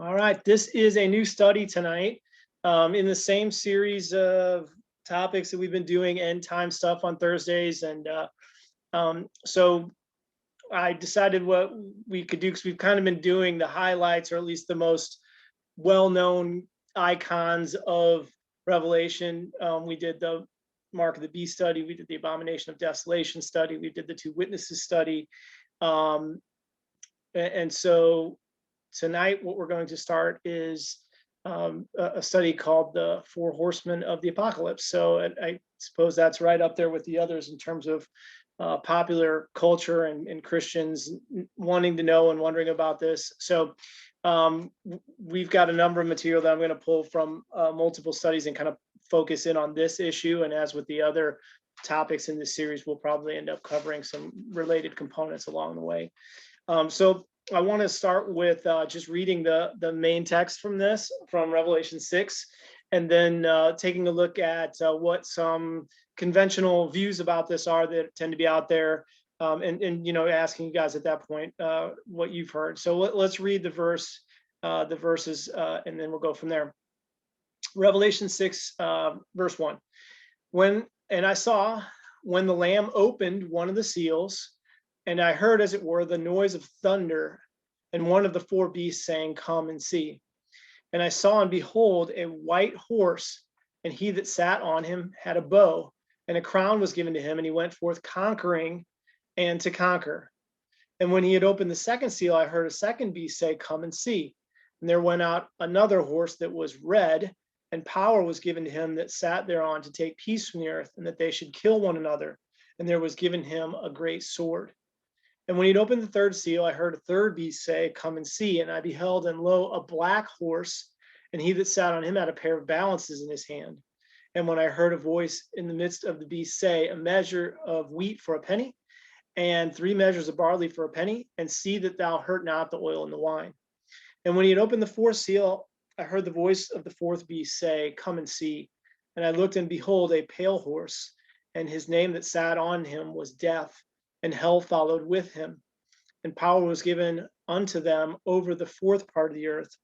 All right, this is a new study tonight in the same series of topics that we've been doing, end time stuff on Thursdays. And so I decided what we could do, because we've kind of been doing the highlights, or at least the most well-known icons of Revelation. We did the Mark of the Beast study, we did the Abomination of Desolation study, we did the Two Witnesses study. And so tonight, what we're going to start is a study called the Four Horsemen of the Apocalypse. So I suppose that's right up there with the others in terms of popular culture and Christians wanting to know and wondering about this. So we've got a number of material that I'm going to pull from multiple studies and kind of focus in on this issue. And as with the other topics in this series, we'll probably end up covering some related components along the way. So I want to start with just reading the main text from this, from Revelation 6, and then taking a look at what some conventional views about this are that tend to be out there, and asking you guys at that point what you've heard. So let's read the verses, and then we'll go from there. Revelation 6, verse 1. And I saw when the Lamb opened one of the seals, and I heard, as it were, the noise of thunder, and one of the four beasts saying, "Come and see." And I saw, and behold, a white horse, and he that sat on him had a bow, and a crown was given to him, and he went forth conquering and to conquer. And when he had opened the second seal, I heard a second beast say, "Come and see." And there went out another horse that was red, and power was given to him that sat thereon to take peace from the earth, and that they should kill one another. And there was given him a great sword. And when he'd opened the third seal, I heard a third beast say, "Come and see." And I beheld, and lo, a black horse, and he that sat on him had a pair of balances in his hand. And when I heard a voice in the midst of the beast say, "A measure of wheat for a penny, and 3 measures of barley for a penny, and see that thou hurt not the oil and the wine." And when he had opened the fourth seal, I heard the voice of the fourth beast say, "Come and see." And I looked, and behold, a pale horse, and his name that sat on him was Death, and hell followed with him. And power was given unto them over the fourth part of the earth,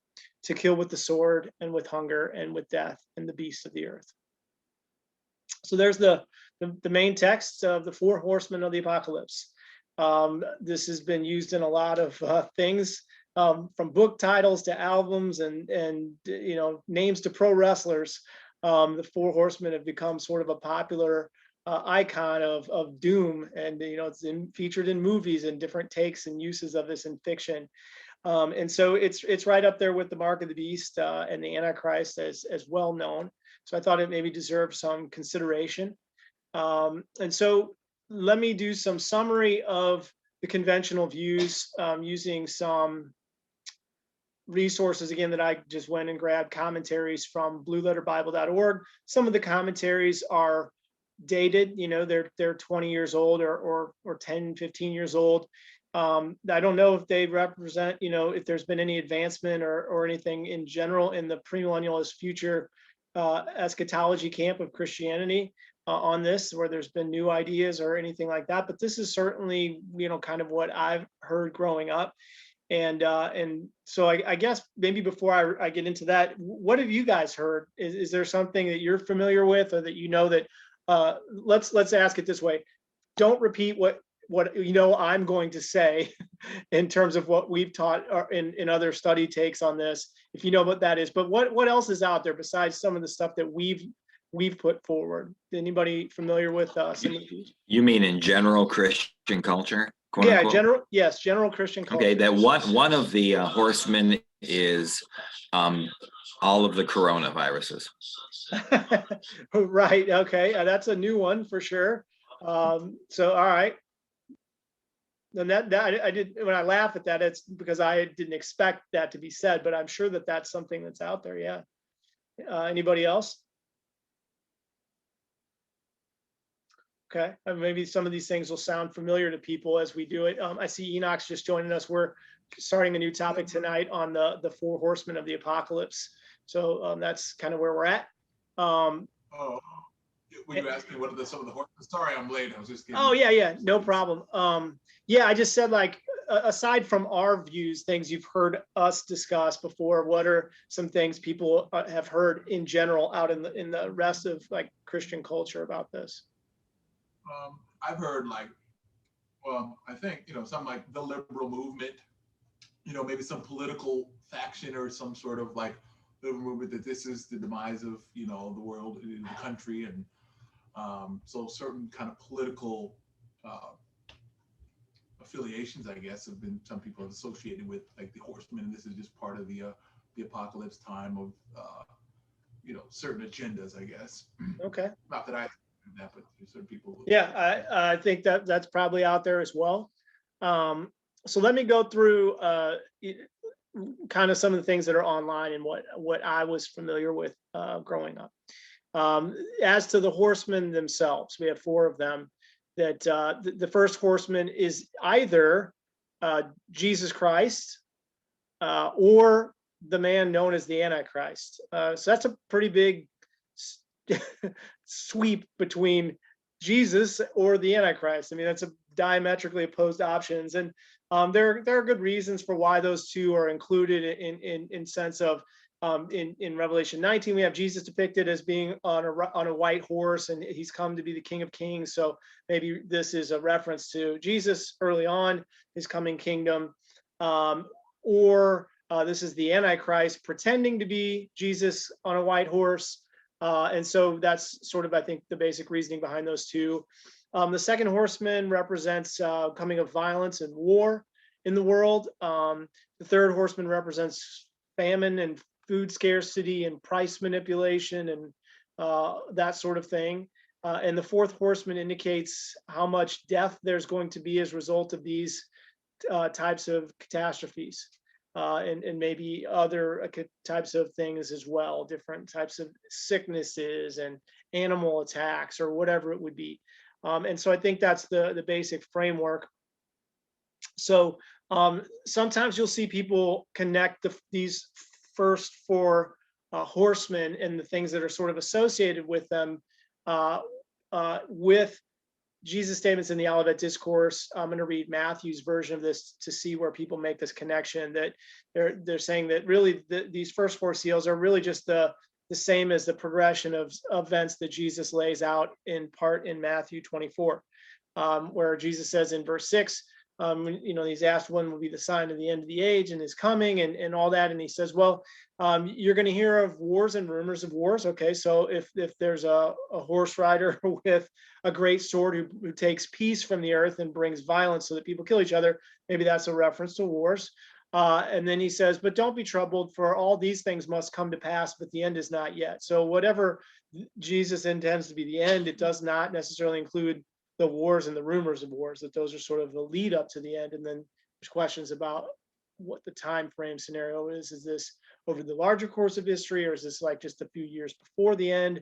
to kill with the sword, and with hunger, and with death, and the beasts of the earth. So there's the main text of the Four Horsemen of the Apocalypse. This has been used in a lot of things, from book titles to albums and names to pro wrestlers. The Four Horsemen have become sort of a popular icon of doom, and it's featured in movies and different takes and uses of this in fiction. And so it's right up there with the Mark of the Beast and the Antichrist as well known. So I thought it maybe deserved some consideration. And so let me do some summary of the conventional views, using some resources again that I just went and grabbed commentaries from blueletterbible.org. Some of the commentaries are dated, they're 20 years old or 10, 15 years old. I don't know if they represent, if there's been any advancement or anything in general in the premillennialist future eschatology camp of Christianity on this, where there's been new ideas or anything like that. But this is certainly, kind of what I've heard growing up. And so I guess maybe before I get into that, what have you guys heard? Is there something that you're familiar with, or that that let's ask it this way: don't repeat what I'm going to say in terms of what we've taught in other study takes on this, if you know what that is. But what else is out there besides some of the stuff that we've put forward? Anybody familiar with some of these? You mean in general Christian culture? Yeah, general Christian culture. Okay, that one of the horsemen is all of the coronaviruses. Right. Okay, that's a new one for sure. So all right. And that I did, when I laugh at that, it's because I didn't expect that to be said, but I'm sure that that's something that's out there. Yeah. Anybody else? Okay, maybe some of these things will sound familiar to people as we do it. I see Enoch's just joining us. We're starting a new topic tonight on the Four Horsemen of the Apocalypse. So that's kind of where we're at. It were you asking what are some of the horsemen? Sorry, I'm late. I was just getting. Oh yeah, no problem. Yeah, I just said, like, aside from our views, things you've heard us discuss before, what are some things people have heard in general out in the rest of like Christian culture about this? I've heard like, I think, some like the liberal movement, maybe some political faction or some sort of like liberal movement that this is the demise of, the world, the country. And so certain kind of political affiliations, I guess, have been, some people have associated with like the horsemen. And this is just part of the apocalypse time of, certain agendas, I guess. Okay. Not that I do that, but certain people. Yeah, I think that's probably out there as well. So let me go through kind of some of the things that are online and what I was familiar with growing up. As to the horsemen themselves, we have 4 of them. That the first horseman is either Jesus Christ or the man known as the Antichrist. So that's a pretty big sweep between Jesus or the Antichrist. I mean, that's a diametrically opposed options, and there are good reasons for why those two are included in sense of in Revelation 19 we have Jesus depicted as being on a white horse, and he's come to be the King of Kings. So maybe this is a reference to Jesus early on, his coming kingdom, or this is the Antichrist pretending to be Jesus on a white horse. And so that's sort of, I think, the basic reasoning behind those two. The second horseman represents coming of violence and war in the world. The third horseman represents famine and food scarcity and price manipulation and that sort of thing. And the fourth horseman indicates how much death there's going to be as a result of these types of catastrophes. And maybe other types of things as well, different types of sicknesses and animal attacks or whatever it would be. And so I think that's the basic framework. So sometimes you'll see people connect these first 4 horsemen and the things that are sort of associated with them with Jesus' statements in the Olivet Discourse. I'm going to read Matthew's version of this to see where people make this connection, that they're saying that really these first 4 seals are really just the same as the progression of events that Jesus lays out in part in Matthew 24, where Jesus says in verse 6, he's asked when will be the sign of the end of the age and his coming and all that. And he says, well, you're going to hear of wars and rumors of wars. Okay, so if there's a horse rider with a great sword who takes peace from the earth and brings violence so that people kill each other, maybe that's a reference to wars. And then he says, but don't be troubled, for all these things must come to pass, but the end is not yet. So whatever Jesus intends to be the end, it does not necessarily include the wars and the rumors of wars, that those are sort of the lead up to the end. And then there's questions about what the time frame scenario is. Is this over the larger course of history, or is this like just a few years before the end?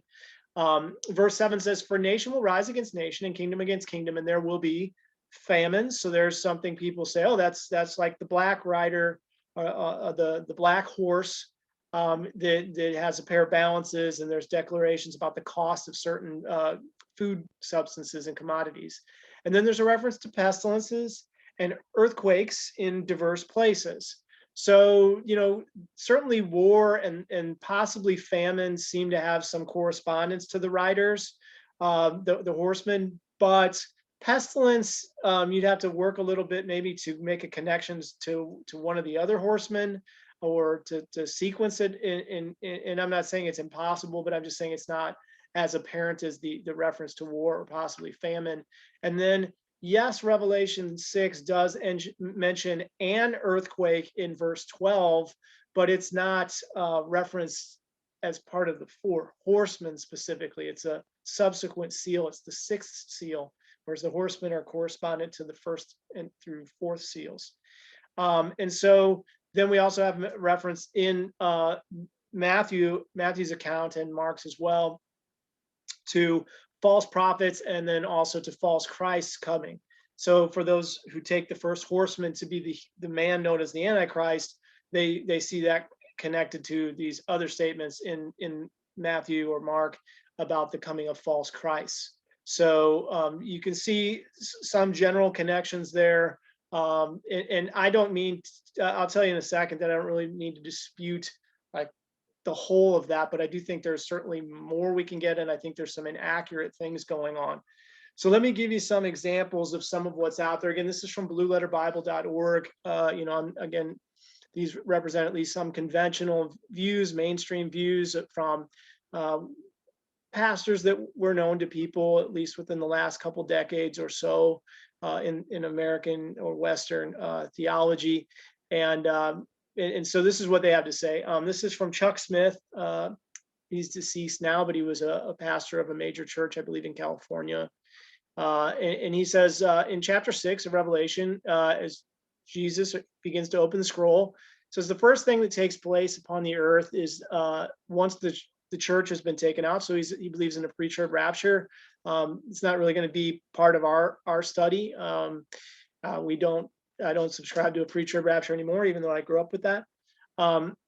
Verse 7 says, for nation will rise against nation and kingdom against kingdom, and there will be famines. So there's something people say, oh, that's like the black rider, the black horse that has a pair of balances, and there's declarations about the cost of certain food substances and commodities. And then there's a reference to pestilences and earthquakes in diverse places. So, certainly war and possibly famine seem to have some correspondence to the riders, the horsemen, but pestilence, you'd have to work a little bit maybe to make a connection to one of the other horsemen, or to sequence it and I'm not saying it's impossible, but I'm just saying it's not as apparent as the reference to war or possibly famine. And then, yes, Revelation 6 does mention an earthquake in verse 12, but it's not referenced as part of the 4 horsemen specifically. It's a subsequent seal. It's the 6th seal, whereas the horsemen are correspondent to the 1st and through 4th seals. And so then we also have reference in Matthew's account and Mark's as well, to false prophets and then also to false Christs coming. So for those who take the first horseman to be the man known as the Antichrist, they see that connected to these other statements in Matthew or Mark about the coming of false Christs. So you can see some general connections there. And I don't mean, I'll tell you in a second that I don't really need to dispute like the whole of that, but I do think there's certainly more we can get, and I think there's some inaccurate things going on. So let me give you some examples of some of what's out there. Again, this is from blueletterbible.org. Again, these represent at least some conventional views, mainstream views from pastors that were known to people, at least within the last couple decades or so, in American or Western theology. And so this is what they have to say. This is from Chuck Smith. He's deceased now, but he was a pastor of a major church, I believe, in California. And he says in chapter 6 of Revelation, as Jesus begins to open the scroll, says the first thing that takes place upon the earth is once the church has been taken out. So he believes in a pre-trib rapture. It's not really going to be part of our study. I don't subscribe to a pre-trib rapture anymore, even though I grew up with that.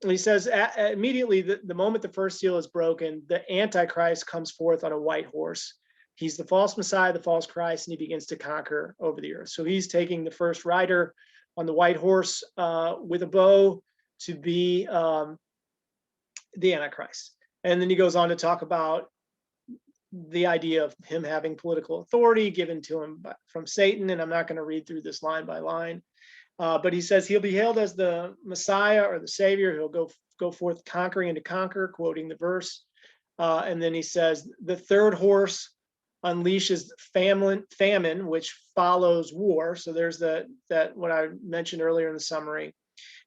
He says immediately the moment the first seal is broken, the Antichrist comes forth on a white horse. He's the false Messiah, the false Christ, and he begins to conquer over the earth. So he's taking the first rider on the white horse with a bow to be the Antichrist. And then he goes on to talk about the idea of him having political authority given to him from Satan. And I'm not going to read through this line by line. But he says he'll be hailed as the Messiah or the Savior. He'll go forth conquering and to conquer, quoting the verse. And then he says the third horse unleashes famine, which follows war. So there's that what I mentioned earlier in the summary.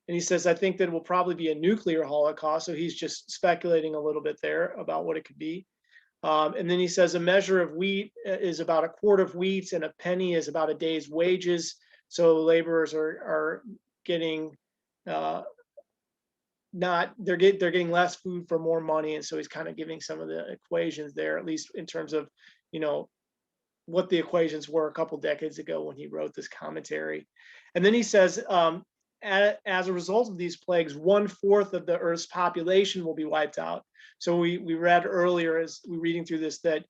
And he says, I think that it will probably be a nuclear holocaust. So he's just speculating a little bit there about what it could be. And then he says a measure of wheat is about a quart of wheat, and a penny is about a day's wages. So laborers are getting they're getting less food for more money. And so he's kind of giving some of the equations there, at least in terms of, what the equations were a couple decades ago when he wrote this commentary. And then he says, as a result of these plagues, 1/4 of the earth's population will be wiped out. So we read earlier as we were reading through this that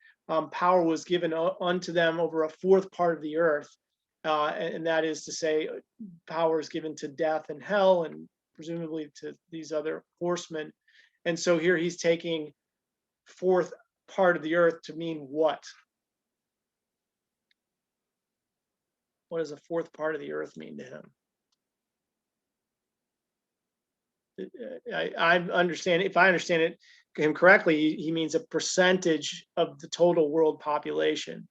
power was given unto them over a fourth part of the earth. And that is to say, power is given to death and hell, and presumably to these other horsemen. And so here he's taking fourth part of the earth to mean what? What does a fourth part of the earth mean to him? I understand, if I understand him correctly, he means a percentage of the total world population,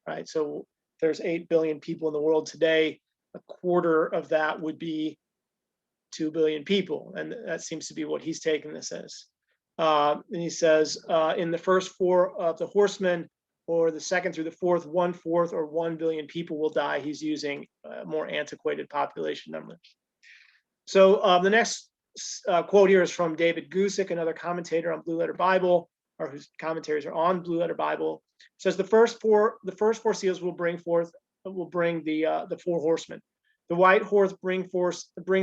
right? So there's 8 billion people in the world today. A quarter of that would be 2 billion people. And that seems to be what he's taking this as. And he says, in the first 4 of the horsemen, or the second through the fourth, 1/4 or 1 billion people will die. He's using more antiquated population numbers. So the next quote here is from David Gusick, another commentator on Blue Letter Bible, or whose commentaries are on Blue Letter Bible. It says the first four seals will bring the 4 horsemen. The white horse brings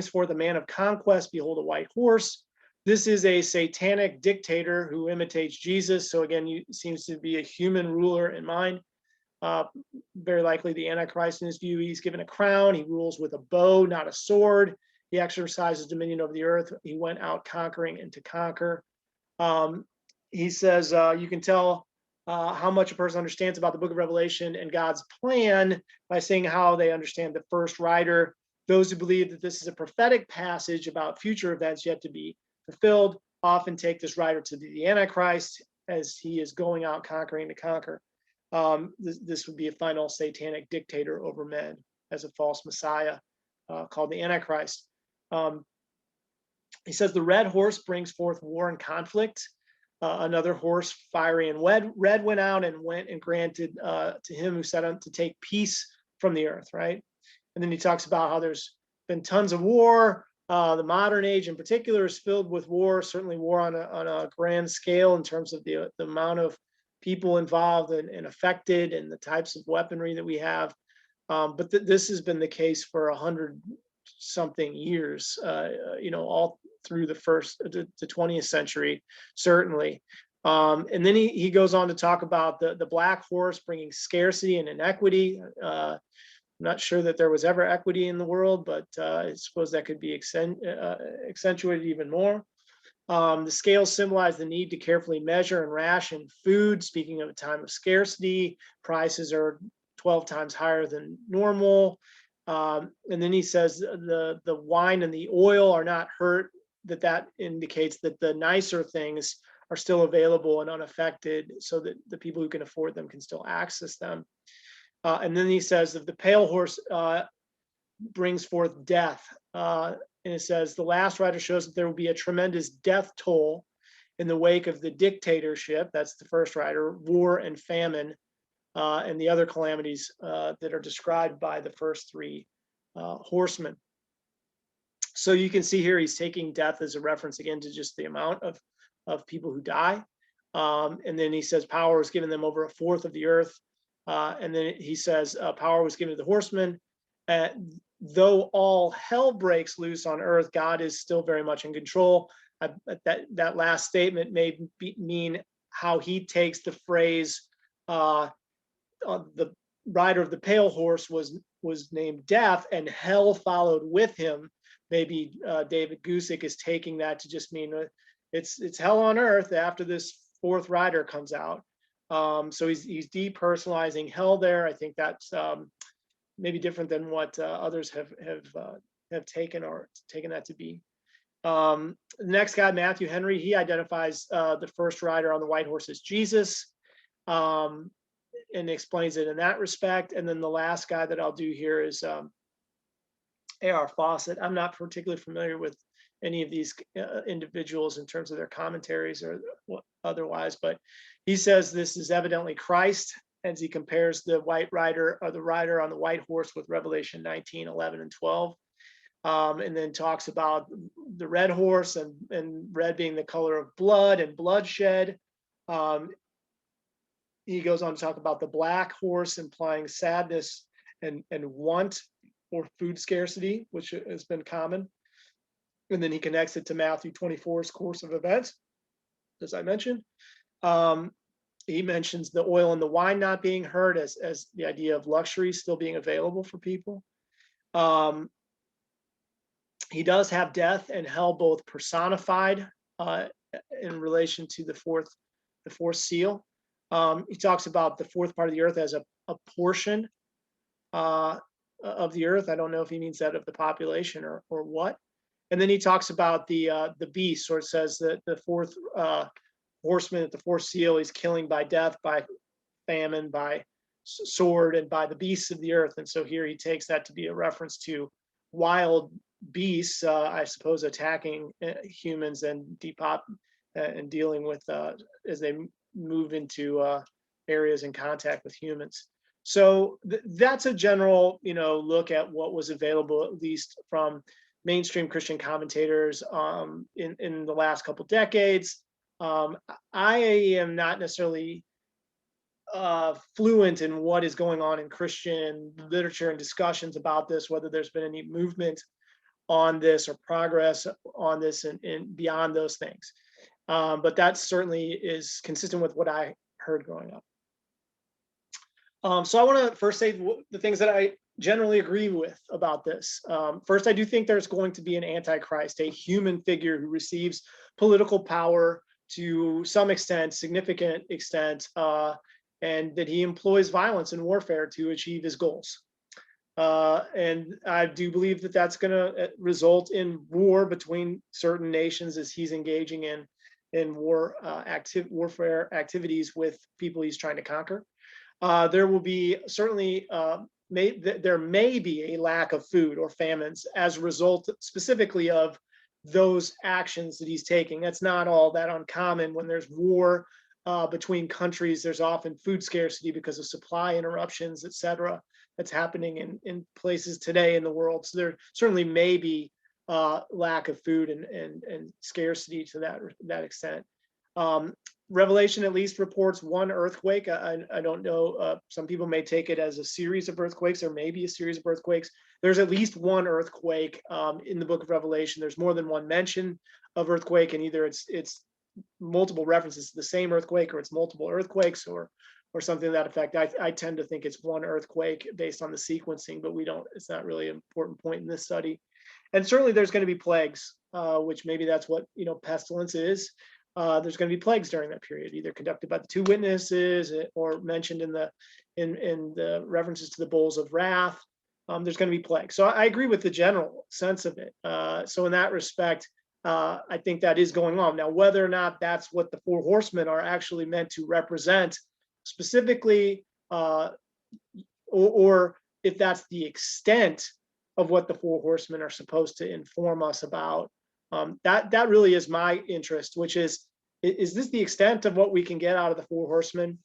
forth a man of conquest. Behold, a white horse. This is a satanic dictator who imitates Jesus. So again, seems to be a human ruler in mind. Very likely the Antichrist in his view. He's given a crown. He rules with a bow, not a sword. He exercises dominion over the earth. He went out conquering and to conquer. He says you can tell how much a person understands about the book of Revelation and God's plan by seeing how they understand the first rider. Those who believe that this is a prophetic passage about future events yet to be fulfilled often take this rider to be the Antichrist as he is going out conquering to conquer. This would be a final satanic dictator over men as a false Messiah called the Antichrist. He says the red horse brings forth war and conflict. Another horse, fiery and red, went out and went and granted to him who set out to take peace from the earth, right? And then he talks about how there's been tons of war. The modern age in particular is filled with war, certainly war on a grand scale in terms of the amount of people involved and affected and the types of weaponry that we have. But this has been the case for 100-something years, all through the 20th century, certainly. And then he goes on to talk about the black horse bringing scarcity and inequity. I'm not sure that there was ever equity in the world, but I suppose that could be accentuated even more. The scales symbolize the need to carefully measure and ration food. Speaking of a time of scarcity, prices are 12 times higher than normal. And then he says the wine and the oil are not hurt, that indicates that the nicer things are still available and unaffected, so that the people who can afford them can still access them. And then he says that the pale horse brings forth death. And it says the last rider shows that there will be a tremendous death toll in the wake of the dictatorship. That's the first rider, war and famine, and the other calamities that are described by the first three horsemen. So you can see here he's taking death as a reference again to just the amount of people who die. And then he says power was given them over a fourth of the earth. And then he says power was given to the horsemen. Though all hell breaks loose on earth, God is still very much in control. That last statement may mean how he takes the phrase, the rider of the pale horse was named Death, and hell followed with him. Maybe David Gusick is taking that to just mean it's hell on earth after this fourth rider comes out. So he's depersonalizing hell there. I think that's maybe different than what others have taken that to be. The next guy, Matthew Henry, he identifies the first rider on the white horse as Jesus, and explains it in that respect. And then the last guy that I'll do here is A.R. Fawcett. I'm not particularly familiar with any of these individuals in terms of their commentaries or otherwise, but he says this is evidently Christ, as he compares the white rider, or the rider on the white horse, with Revelation 19, 11, and 12. And then talks about the red horse, and red being the color of blood and bloodshed. He goes on to talk about the black horse implying sadness and want or food scarcity, which has been common. And then he connects it to Matthew 24's course of events, as I mentioned. He mentions the oil and the wine not being hurt as the idea of luxury still being available for people. He does have death and hell both personified in relation to the fourth seal. He talks about the fourth part of the earth as a portion of the earth. I don't know if he means that of the population or what. And then he talks about the beast, or it says that the fourth horseman at the fourth seal is killing by death, by famine, by sword, and by the beasts of the earth. And so here he takes that to be a reference to wild beasts, I suppose, attacking humans and and dealing with as they move into areas in contact with humans. So that's a general, look at what was available, at least from mainstream Christian commentators in the last couple decades. I am not necessarily fluent in what is going on in Christian literature and discussions about this, whether there's been any movement on this or progress on this and beyond those things. But that certainly is consistent with what I heard growing up. So I want to first say the things that I generally agree with about this. First, I do think there's going to be an Antichrist, a human figure who receives political power to some extent, significant extent, and that he employs violence and warfare to achieve his goals. And I do believe that that's going to result in war between certain nations as he's engaging in warfare activities with people he's trying to conquer. There will be certainly there may be a lack of food or famines as a result specifically of those actions that he's taking. That's not all that uncommon. When there's war between countries, there's often food scarcity because of supply interruptions, et cetera, that's happening in places today in the world. So there certainly may be lack of food and scarcity to that extent. Revelation at least reports one earthquake. I don't know. Some people may take it as a series of earthquakes. There may be a series of earthquakes. There's at least one earthquake in the book of Revelation. There's more than one mention of earthquake, and either it's multiple references to the same earthquake, or it's multiple earthquakes, or something to that effect. I tend to think it's one earthquake based on the sequencing, but we don't. It's not really an important point in this study. And certainly, there's going to be plagues, which maybe that's what pestilence is. There's going to be plagues during that period, either conducted by the two witnesses or mentioned in the references to the bowls of wrath. There's going to be plagues. So I agree with the general sense of it. So in that respect, I think that is going on. Now, whether or not that's what the four horsemen are actually meant to represent specifically, or if that's the extent of what the four horsemen are supposed to inform us about, that really is my interest, which is this the extent of what we can get out of the four horsemen?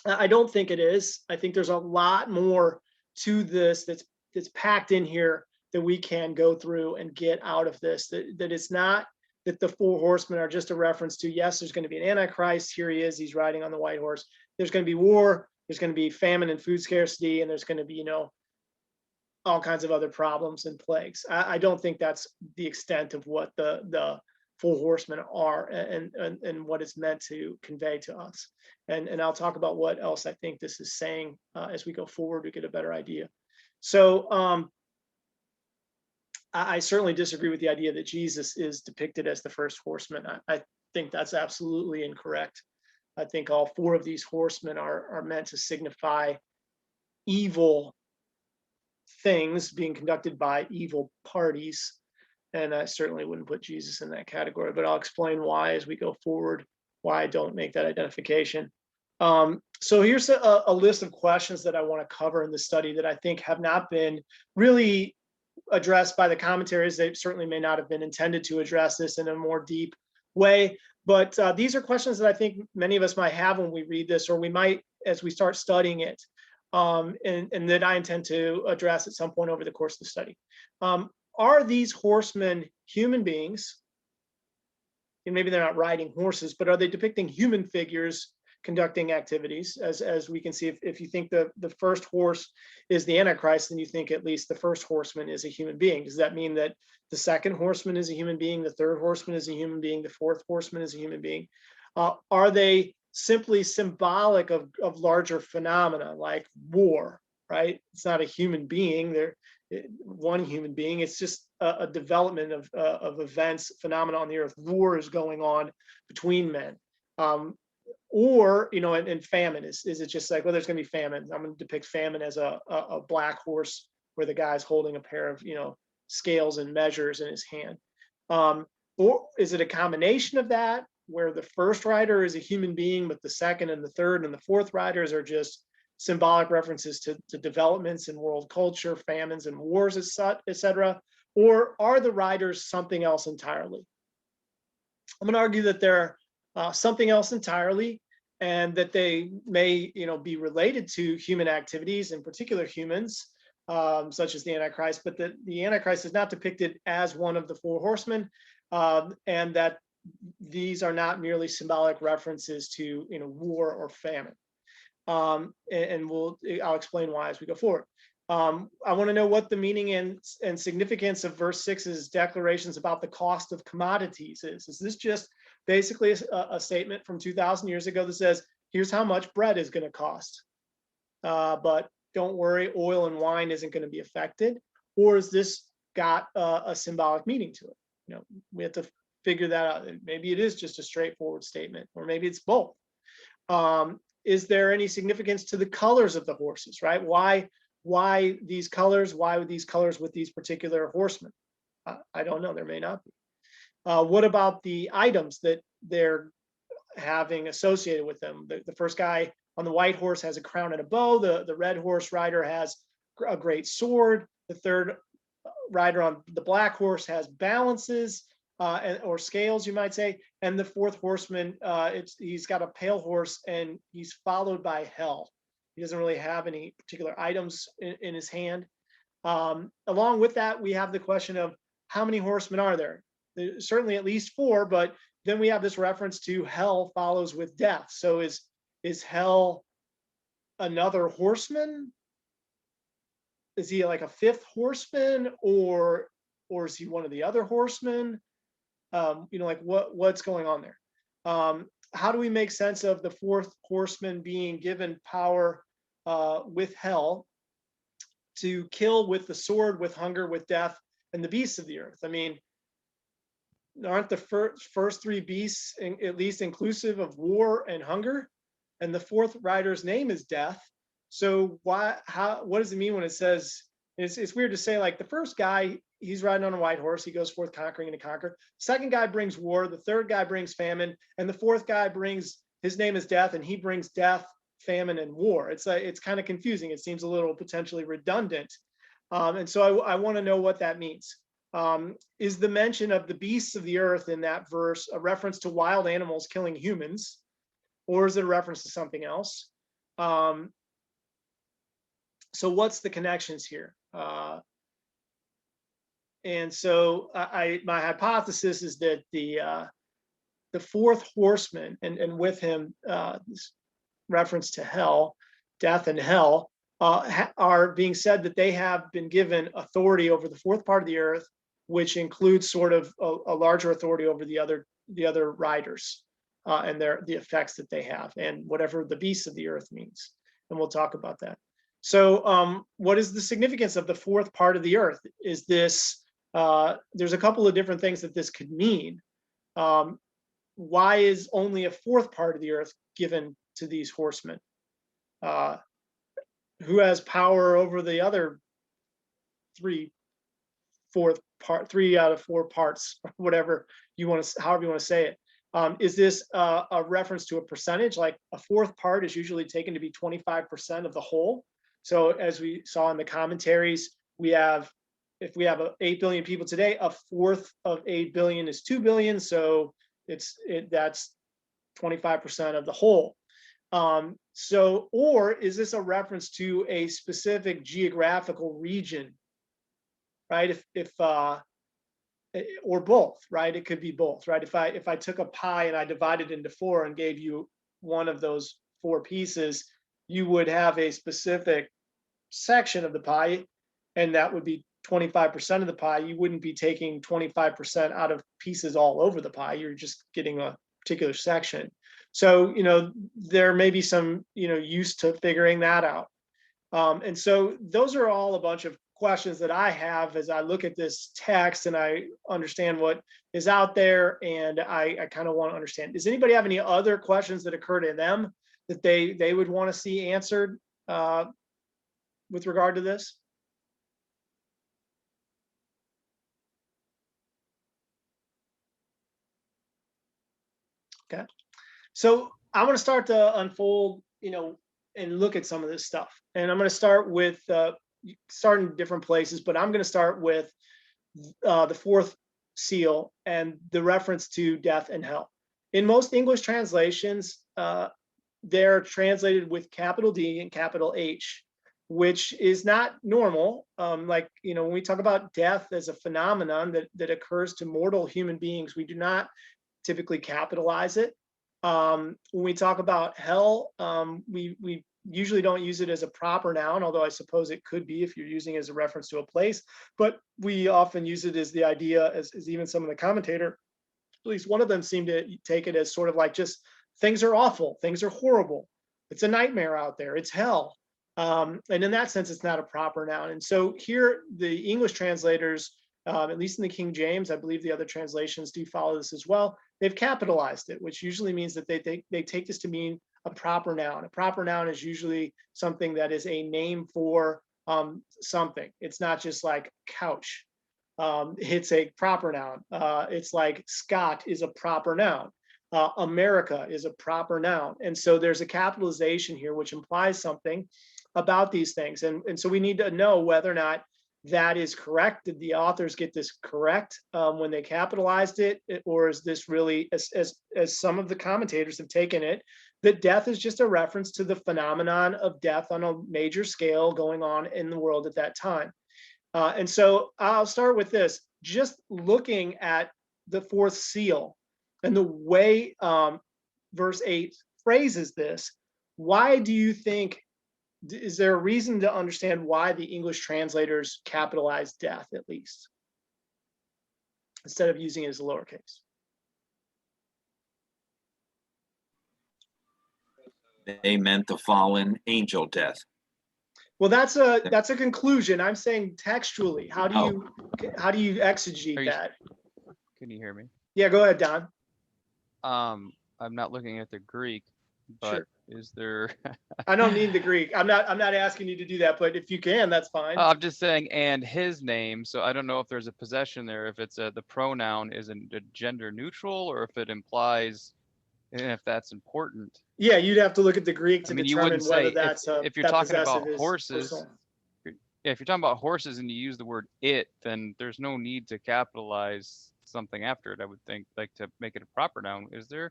I don't think it is. I think there's a lot more to this that's packed in here that we can go through and get out of this. That it's not that the four horsemen are just a reference to, yes, there's going to be an Antichrist. Here he is. He's riding on the white horse. There's going to be war. There's going to be famine and food scarcity, and there's going to be, all kinds of other problems and plagues. I don't think that's the extent of what the four horsemen are and what it's meant to convey to us. And I'll talk about what else I think this is saying as we go forward to get a better idea. So I certainly disagree with the idea that Jesus is depicted as the first horseman. I think that's absolutely incorrect. I think all four of these horsemen are meant to signify evil things being conducted by evil parties. And I certainly wouldn't put Jesus in that category, but I'll explain why as we go forward, why I don't make that identification. So here's a list of questions that I want to cover in the study that I think have not been really addressed by the commentaries. They certainly may not have been intended to address this in a more deep way, but these are questions that I think many of us might have when we read this, or we might as we start studying it, and that I intend to address at some point over the course of the study. Are these horsemen human beings? And maybe they're not riding horses, but are they depicting human figures conducting activities? As we can see, if you think the first horse is the Antichrist, then you think at least the first horseman is a human being. Does that mean that the second horseman is a human being, the third horseman is a human being, the fourth horseman is a human being? Are they simply symbolic of larger phenomena like war, right? It's not a human being. They're one human being. It's just a development of events, phenomena on the earth. War is going on between men. Or, and famine, is it just like, well, there's going to be famine. I'm going to depict famine as a black horse where the guy's holding a pair of, scales and measures in his hand. Or is it a combination of that, where the first rider is a human being, but the second and the third and the fourth riders are just symbolic references to developments in world culture, famines and wars, etc.? Or are the riders something else entirely? I'm going to argue that they're something else entirely, and that they may, be related to human activities, in particular humans, such as the Antichrist, but that the Antichrist is not depicted as one of the four horsemen, and that these are not merely symbolic references to, war or famine. And I'll explain why as we go forward. I want to know what the meaning and significance of verse 6's declarations about the cost of commodities is. Is this just basically a statement from 2,000 years ago that says, here's how much bread is going to cost, but don't worry, oil and wine isn't going to be affected? Or is this got a symbolic meaning to it? We have to figure that out. Maybe it is just a straightforward statement, or maybe it's both. Is there any significance to the colors of the horses, right? Why these colors? Why would these colors with these particular horsemen? I don't know. There may not be. What about the items that they're having associated with them? The first guy on the white horse has a crown and a bow. The red horse rider has a great sword. The third rider on the black horse has balances or scales, you might say. And the fourth horseman, he's got a pale horse and he's followed by hell. He doesn't really have any particular items in his hand. Along with that, we have the question of how many horsemen are there? There's certainly at least four, but then we have this reference to hell follows with death. So is hell another horseman? Is he like a fifth horseman, or is he one of the other horsemen? Like what's going on there? How do we make sense of the fourth horseman being given power with hell to kill with the sword, with hunger, with death, and the beasts of the earth? I mean, aren't the first three beasts at least inclusive of war and hunger? And the fourth rider's name is death. So what does it mean when it says, it's weird to say, like, the first guy, he's riding on a white horse, he goes forth conquering and to conquer. Second guy brings war, the third guy brings famine, and the fourth guy brings, his name is death, and he brings death, famine, and war. It's kind of confusing. It seems a little potentially redundant. And so I want to know what that means. Is the mention of the beasts of the earth in that verse a reference to wild animals killing humans, or is it a reference to something else? So what's the connections here? And so my hypothesis is that the fourth horseman, and with him this reference to hell, death and hell, are being said that they have been given authority over the fourth part of the earth, which includes sort of a larger authority over the other riders and the effects that they have, and whatever the beasts of the earth means. And we'll talk about that. So what is the significance of the fourth part of the earth? Is this, there's a couple of different things that this could mean. Why is only a fourth part of the earth given to these horsemen? Who has power over the other three out of four parts, whatever you want to, however you want to say it? Is this a reference to a percentage? Like, a fourth part is usually taken to be 25% of the whole. So as we saw in the commentaries, if we have 8 billion people today, a fourth of 8 billion is 2 billion. So that's 25% of the whole. Or is this a reference to a specific geographical region, right? Or both, right? It could be both, right? If I took a pie and I divided it into four and gave you one of those four pieces, you would have a specific section of the pie, and that would be 25% of the pie. You wouldn't be taking 25% out of pieces all over the pie. You're just getting a particular section. So, there may be some, use to figuring that out. And so those are all a bunch of questions that I have as I look at this text and I understand what is out there, and I kind of want to understand. Does anybody have any other questions that occur to them that they would want to see answered with regard to this? Okay. So I want to start to unfold, and look at some of this stuff. And I'm going to start with starting in different places, but I'm going to start with the fourth seal and the reference to death and hell. In most English translations, they're translated with capital D and capital H, which is not normal. When we talk about death as a phenomenon that occurs to mortal human beings, we do not typically capitalize it. When we talk about hell, we usually don't use it as a proper noun, although I suppose it could be if you're using it as a reference to a place. But we often use it as the idea, as even some of the commentator, at least one of them, seemed to take it as sort of like, just things are awful, things are horrible, it's a nightmare out there, it's hell. And in that sense, it's not a proper noun. And so here, the English translators, at least in the King James, I believe the other translations do follow this as well, they've capitalized it, which usually means that they take this to mean a proper noun. A proper noun is usually something that is a name for something. It's not just like couch. It's a proper noun. It's like Scott is a proper noun. America is a proper noun. And so there's a capitalization here, which implies something about these things. And so we need to know whether or not that is correct. Did the authors get this correct when they capitalized it? Or is this really, as some of the commentators have taken it, that death is just a reference to the phenomenon of death on a major scale going on in the world at that time? And so I'll start with this. Just looking at the fourth seal and the way verse 8 phrases this, why do you think, is there a reason to understand why the English translators capitalized death, at least, instead of using it as a lowercase? they meant the fallen angel death. Well, that's a conclusion. I'm saying textually. How do you exegete that? Can you hear me? Yeah, go ahead, Don. I'm not looking at the Greek, but Sure. is there? I don't need the Greek. I'm not asking you to do that, but if you can, that's fine. I'm just saying, and his name. So I don't know if there's a possession there. If it's the pronoun is a gender neutral, or if it implies, and if that's important. Yeah, you'd have to look at the Greek to I mean, you determine wouldn't whether say that's if you're that talking about possessive is horses. personal. Yeah, if you're talking about horses and you use the word it, then there's no need to capitalize something after it. I would think, like, to make it a proper noun. Is there?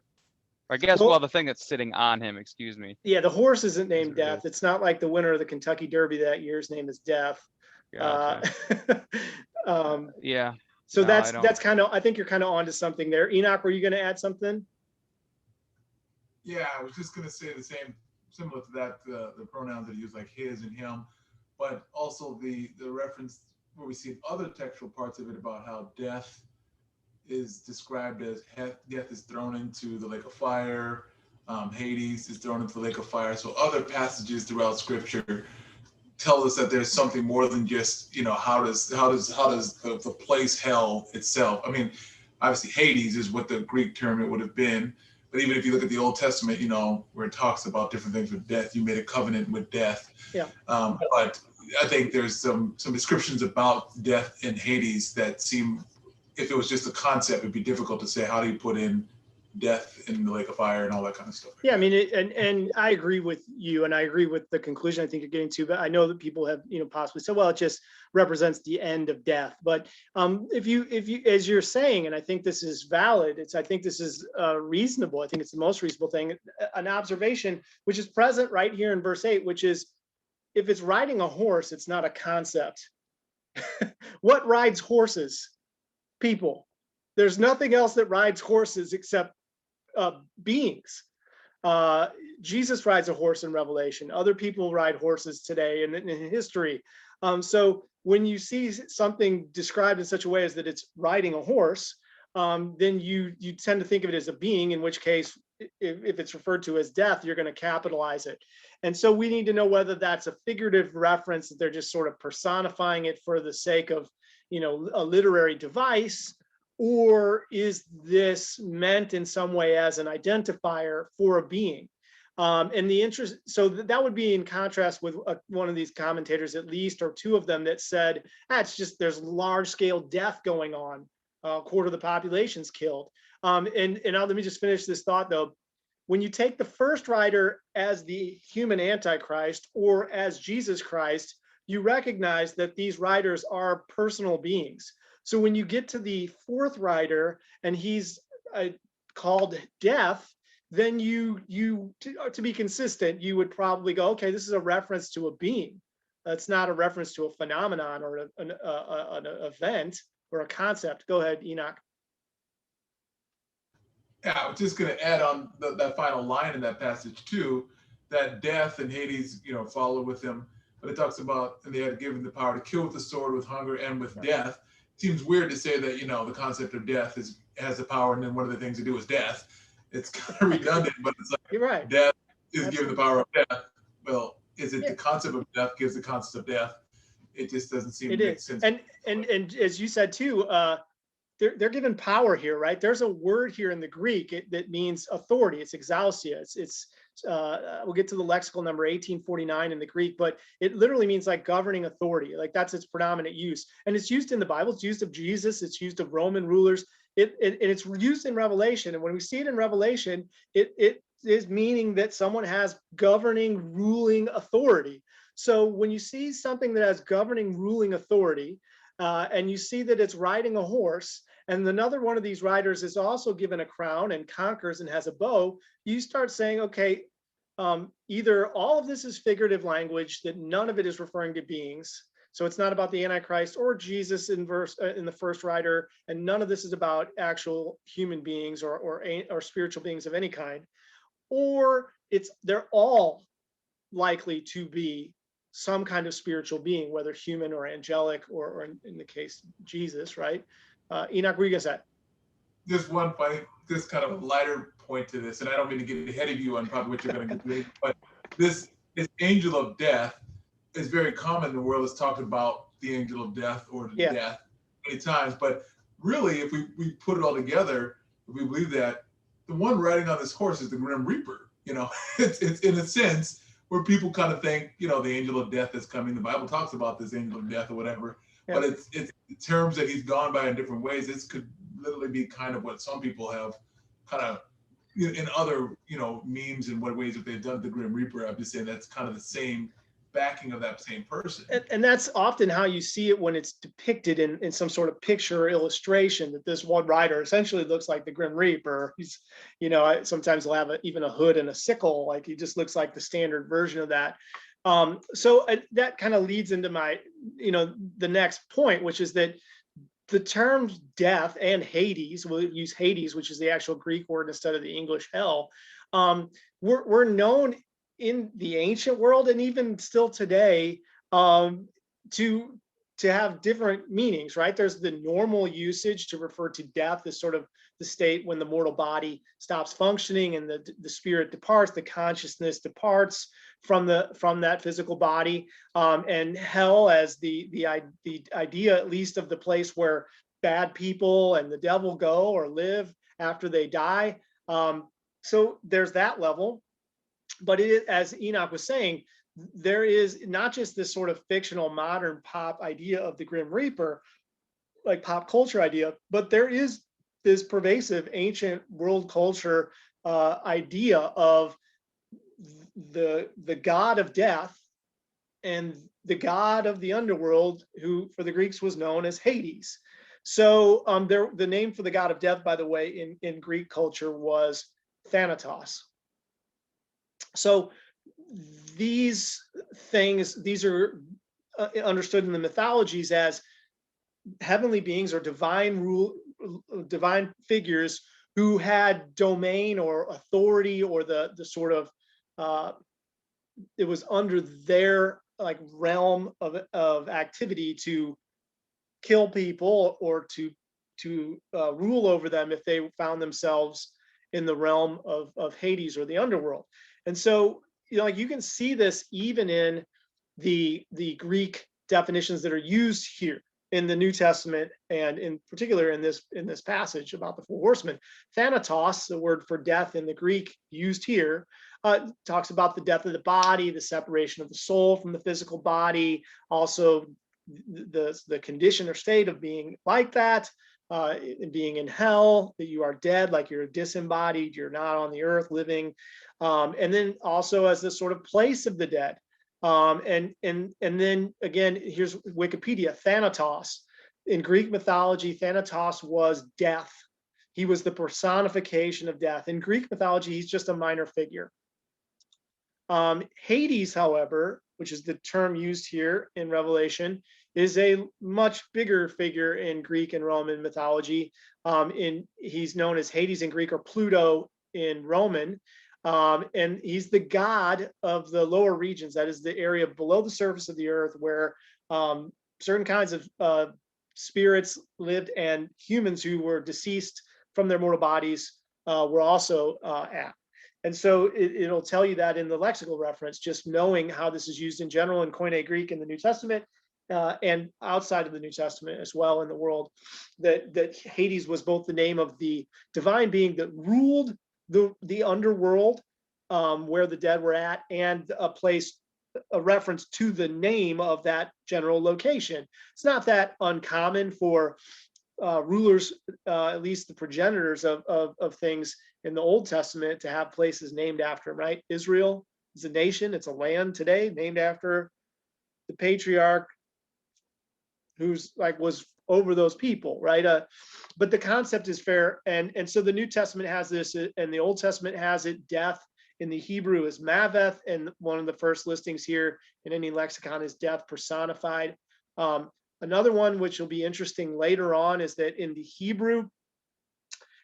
Or I guess, well, the thing that's sitting on him, excuse me. Yeah, the horse isn't named what it Death. is. It's not like the winner of the Kentucky Derby that year's name is Death. Gotcha. Yeah. So No, that's kind of, I think you're kind of onto something there. Enoch, were you going to add something? Yeah, I was just going to say the same, similar to that, the pronouns that use like his and him, but also the reference where we see other textual parts of it about how death is described as death is thrown into the lake of fire, Hades is thrown into the lake of fire. So other passages throughout Scripture tell us that there's something more than just, how does the place hell itself. I mean, obviously Hades is what the Greek term it would have been. But even if you look at the Old Testament, where it talks about different things with death, you made a covenant with death. Yeah. But I think there's some descriptions about death in Hades that seem, if it was just a concept, it'd be difficult to say, how do you put in death in the lake of fire and all that kind of stuff. Yeah, I mean, and I agree with you, and I agree with the conclusion I think you're getting to, but I know that people have, possibly said, well, it just represents the end of death. But if you, as you're saying, and I think this is valid, I think this is reasonable. I think it's the most reasonable thing, an observation, which is present right here in verse 8, which is, if it's riding a horse, it's not a concept. What rides horses? People. There's nothing else that rides horses except beings. Jesus rides a horse in Revelation. Other people ride horses today in history. So when you see something described in such a way as that it's riding a horse, then you tend to think of it as a being, in which case, if it's referred to as death, you're going to capitalize it. And so we need to know whether that's a figurative reference, that they're just sort of personifying it for the sake of, a literary device, or is this meant in some way as an identifier for a being? And the interest, so that would be in contrast with one of these commentators, at least, or two of them, that said, it's just, there's large scale death going on. A quarter of the population's killed. And let me just finish this thought though. When you take the first rider as the human Antichrist or as Jesus Christ, you recognize that these riders are personal beings. So when you get to the fourth rider and he's called death, then you to be consistent, you would probably go, okay, this is a reference to a being. That's not a reference to a phenomenon or an event or a concept. Go ahead, Enoch. Yeah, I was just going to add on that final line in that passage too, that death and Hades, follow with him. But it talks about, and they had given the power to kill with the sword, with hunger, and with death. Seems weird to say that, the concept of death has the power, and then one of the things to do is death. It's kind of redundant, but it's like, you're right. Death is given the power of death. Well, is it the concept of death gives the concept of death? It just doesn't seem to make sense. And as you said too, they're given power here, right? There's a word here in the Greek that means authority. It's exousia. We'll get to the lexical number 1849 in the Greek, but it literally means like governing authority. Like that's its predominant use. And it's used in the Bible. It's used of Jesus. It's used of Roman rulers. It's used in Revelation. And when we see it in Revelation, it is meaning that someone has governing, ruling authority. So when you see something that has governing, ruling authority, and you see that it's riding a horse, and another one of these riders is also given a crown and conquers and has a bow, you start saying, okay, either all of this is figurative language, that none of it is referring to beings. So it's not about the Antichrist or Jesus in the first rider, and none of this is about actual human beings or spiritual beings of any kind. Or they're all likely to be some kind of spiritual being, whether human or angelic, or in the case Jesus, right? Enoch, what are you gonna say? Just one funny, this kind of lighter point to this, and I don't mean to get ahead of you on probably what you're going to do, but this angel of death is very common in the world. It's talked about the angel of death or the death many times, but really, if we put it all together, if we believe that, the one riding on this horse is the Grim Reaper. You know, it's in a sense where people kind of think, you know, the angel of death is coming. The Bible talks about this angel of death or whatever, but it's terms that he's gone by in different ways. This could literally be kind of what some people have kind of in other, you know, memes and what ways that they've done the Grim Reaper. I'm just saying that's kind of the same backing of that same person. And that's often how you see it when it's depicted in some sort of picture or illustration, that this one rider essentially looks like the Grim Reaper. He's, you know, sometimes they'll have even a hood and a sickle, like he just looks like the standard version of that. So that kind of leads into my, you know, the next point, which is that the terms death and Hades, we'll use Hades, which is the actual Greek word instead of the English hell, were known in the ancient world and even still today to have different meanings, right? There's the normal usage to refer to death as sort of the state when the mortal body stops functioning and the spirit departs, the consciousness departs from that physical body, and hell as the idea, at least, of the place where bad people and the devil go or live after they die. So there's that level. But as Enoch was saying, there is not just this sort of fictional modern pop idea of the Grim Reaper, like pop culture idea, but there is this pervasive ancient world culture idea of the god of death and the god of the underworld, who for the Greeks was known as Hades. So the name for the god of death, by the way, in Greek culture was Thanatos. So these are understood in the mythologies as heavenly beings or divine figures who had domain or authority, or the sort of it was under their like realm of activity to kill people or to rule over them if they found themselves in the realm of Hades or the underworld. And so, you know, like you can see this even in the Greek definitions that are used here in the New Testament, and in particular in this passage about the Four Horsemen. Thanatos, the word for death in the Greek used here, talks about the death of the body, the separation of the soul from the physical body, also the condition or state of being like that, being in hell, that you are dead, like you're disembodied, you're not on the earth living, and then also as this sort of place of the dead. And then again, here's Wikipedia. Thanatos, in Greek mythology, Thanatos was death. He was the personification of death. In Greek mythology, he's just a minor figure. Hades, however, which is the term used here in Revelation, is a much bigger figure in Greek and Roman mythology. He's known as Hades in Greek, or Pluto in Roman. And he's the god of the lower regions. That is the area below the surface of the earth where certain kinds of spirits lived, and humans who were deceased from their mortal bodies were also at. And so it'll tell you that in the lexical reference, just knowing how this is used in general in Koine Greek in the New Testament, and outside of the New Testament as well in the world, that Hades was both the name of the divine being that ruled the underworld, where the dead were at, and a reference to the name of that general location. It's not that uncommon for rulers, at least the progenitors of things in the Old Testament, to have places named after them, right? Israel is a nation, it's a land today named after the patriarch who's like was over those people, right? But the concept is fair, and so the New Testament has this, and the Old Testament has it. Death in the Hebrew is maveth, and one of the first listings here in any lexicon is death personified. Another one which will be interesting later on is that in the Hebrew,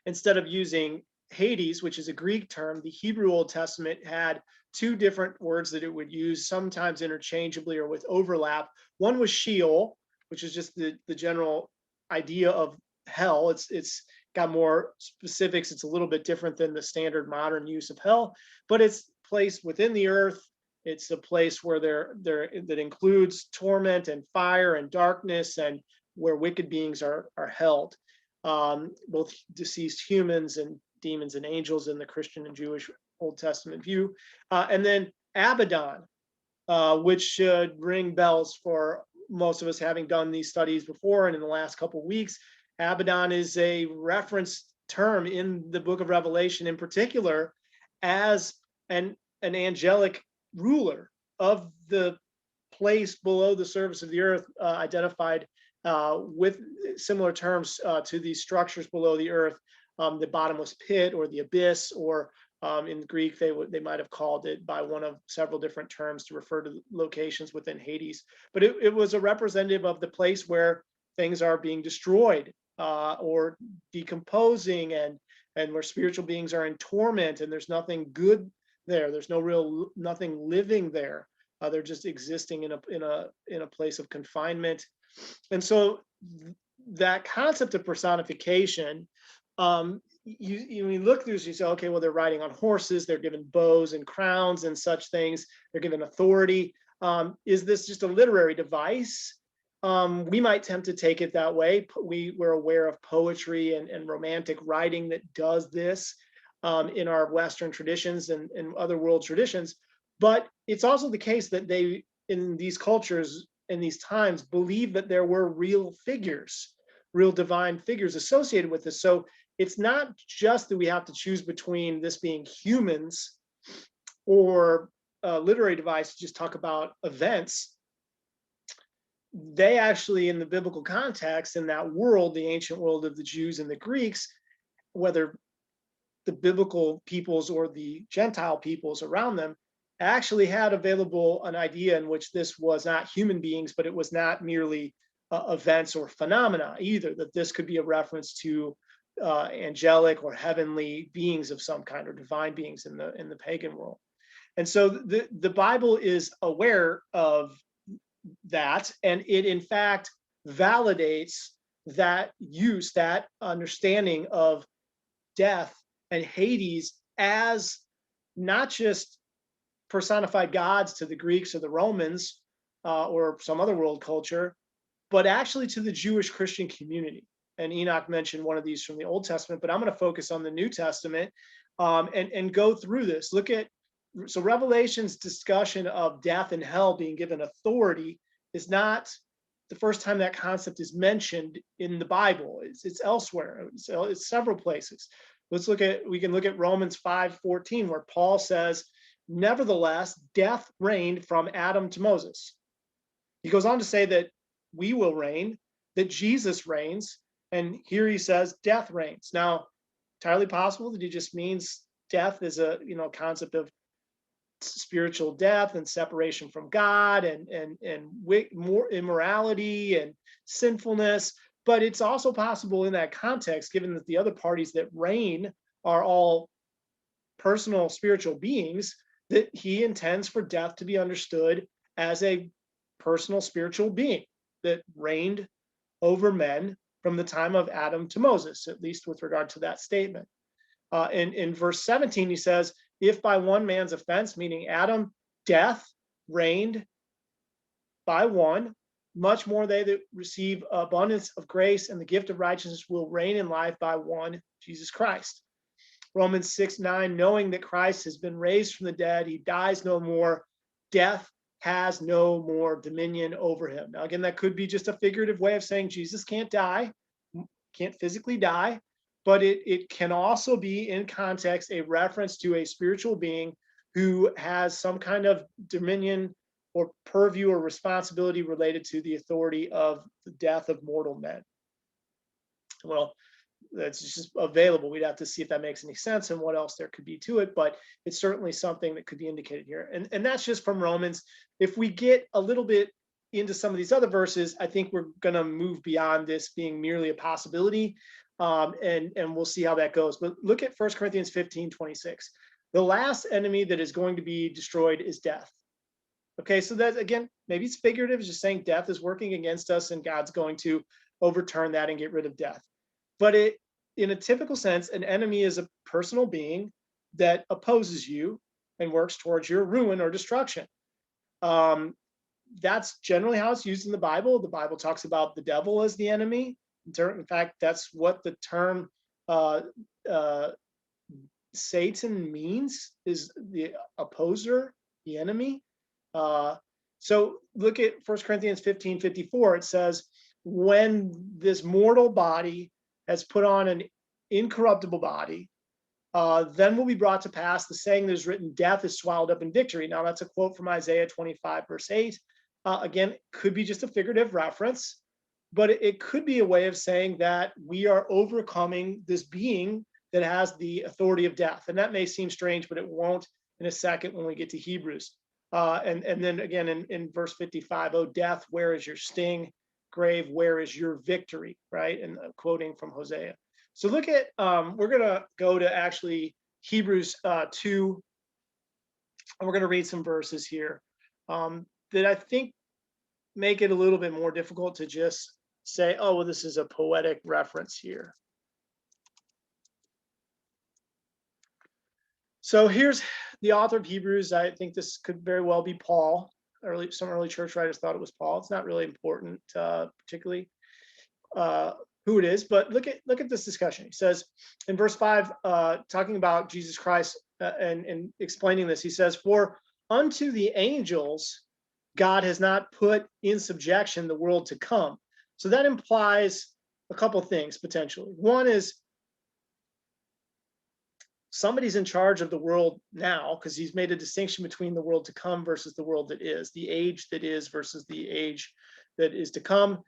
instead of using Hades, which is a Greek term, the Hebrew Old Testament had two different words that it would use, sometimes interchangeably or with overlap. One was Sheol, which is just the general idea of hell. It's got more specifics. It's a little bit different than the standard modern use of hell, but it's placed within the earth. It's a place where that includes torment and fire and darkness, and where wicked beings are held, both deceased humans and demons and angels in the Christian and Jewish Old Testament view. And then Abaddon, which should ring bells for most of us having done these studies before and in the last couple of weeks. Abaddon is a reference term in the book of Revelation in particular as an angelic ruler of the place below the surface of the earth, identified with similar terms to these structures below the earth, the bottomless pit or the abyss, or in Greek, they might have called it by one of several different terms to refer to locations within Hades. But it was a representative of the place where things are being destroyed or decomposing, and where spiritual beings are in torment, and there's nothing good there. There's nothing living there. They're just existing in a place of confinement. And so that concept of personification, you look through, so you say, okay, well, they're riding on horses, they're given bows and crowns and such things, they're given authority. Is this just a literary device? We might tempt to take it that way. We're aware of poetry and romantic writing that does this in our Western traditions and other world traditions. But it's also the case that they, in these cultures, in these times, believe that there were real figures, real divine figures associated with this. So it's not just that we have to choose between this being humans or a literary device to just talk about events. They actually, in the biblical context, in that world, the ancient world of the Jews and the Greeks, whether the biblical peoples or the Gentile peoples around them, actually had available an idea in which this was not human beings, but it was not merely events or phenomena either, that this could be a reference to angelic or heavenly beings of some kind, or divine beings in the pagan world. And so the Bible is aware of that, and it in fact validates that use, that understanding of death and Hades as not just personified gods to the Greeks or the Romans or some other world culture, but actually to the Jewish Christian community. And Enoch mentioned one of these from the Old Testament, but I'm going to focus on the New Testament and go through this. So Revelation's discussion of death and hell being given authority is not the first time that concept is mentioned in the Bible. It's elsewhere. It's several places. We can look at Romans 5:14, where Paul says, nevertheless, death reigned from Adam to Moses. He goes on to say that we will reign, that Jesus reigns, and here he says death reigns. Now, entirely possible that he just means death is a concept of spiritual death and separation from God and more immorality and sinfulness. But it's also possible in that context, given that the other parties that reign are all personal spiritual beings, that he intends for death to be understood as a personal spiritual being that reigned over men from the time of Adam to Moses, at least with regard to that statement. In verse 17, he says, if by one man's offense, meaning Adam, death reigned by one, much more they that receive abundance of grace and the gift of righteousness will reign in life by one, Jesus Christ. Romans 6:9, knowing that Christ has been raised from the dead, he dies no more, death has no more dominion over him. Now, again, that could be just a figurative way of saying Jesus can't die, can't physically die, but it can also be in context a reference to a spiritual being who has some kind of dominion or purview or responsibility related to the authority of the death of mortal men. Well, that's just available. We'd have to see if that makes any sense and what else there could be to it, but it's certainly something that could be indicated here. And that's just from Romans. If we get a little bit into some of these other verses, I think we're going to move beyond this being merely a possibility, and we'll see how that goes. But look at 1 Corinthians 15:26. The last enemy that is going to be destroyed is death. Okay, so that, again, maybe it's figurative, it's just saying death is working against us and God's going to overturn that and get rid of death. But in a typical sense, an enemy is a personal being that opposes you and works towards your ruin or destruction. Um, that's generally how it's used in the Bible. The Bible talks about the devil as the enemy. In fact, that's what the term uh, uh, Satan means, is the opposer, the enemy. So look at 1 Corinthians 15:54. It says, when this mortal body has put on an incorruptible body, then will be brought to pass the saying that is written, death is swallowed up in victory. Now, that's a quote from Isaiah 25, verse 8. Again, could be just a figurative reference, but it could be a way of saying that we are overcoming this being that has the authority of death. And that may seem strange, but it won't in a second when we get to Hebrews. And then again in verse 55, oh, death, where is your sting? Grave, where is your victory? Right? And quoting from Hosea. So look at, we're going to go to actually Hebrews 2, and we're going to read some verses here that I think make it a little bit more difficult to just say, oh, well, this is a poetic reference here. So here's the author of Hebrews. I think this could very well be Paul. Some early church writers thought it was Paul. It's not really important, particularly who it is, but look at this discussion. He says in verse 5, talking about Jesus Christ and explaining this, he says, for unto the angels God has not put in subjection the world to come. So that implies a couple things potentially. One is somebody's in charge of the world now, because he's made a distinction between the world to come versus the world that is, the age that is versus the age that is to come.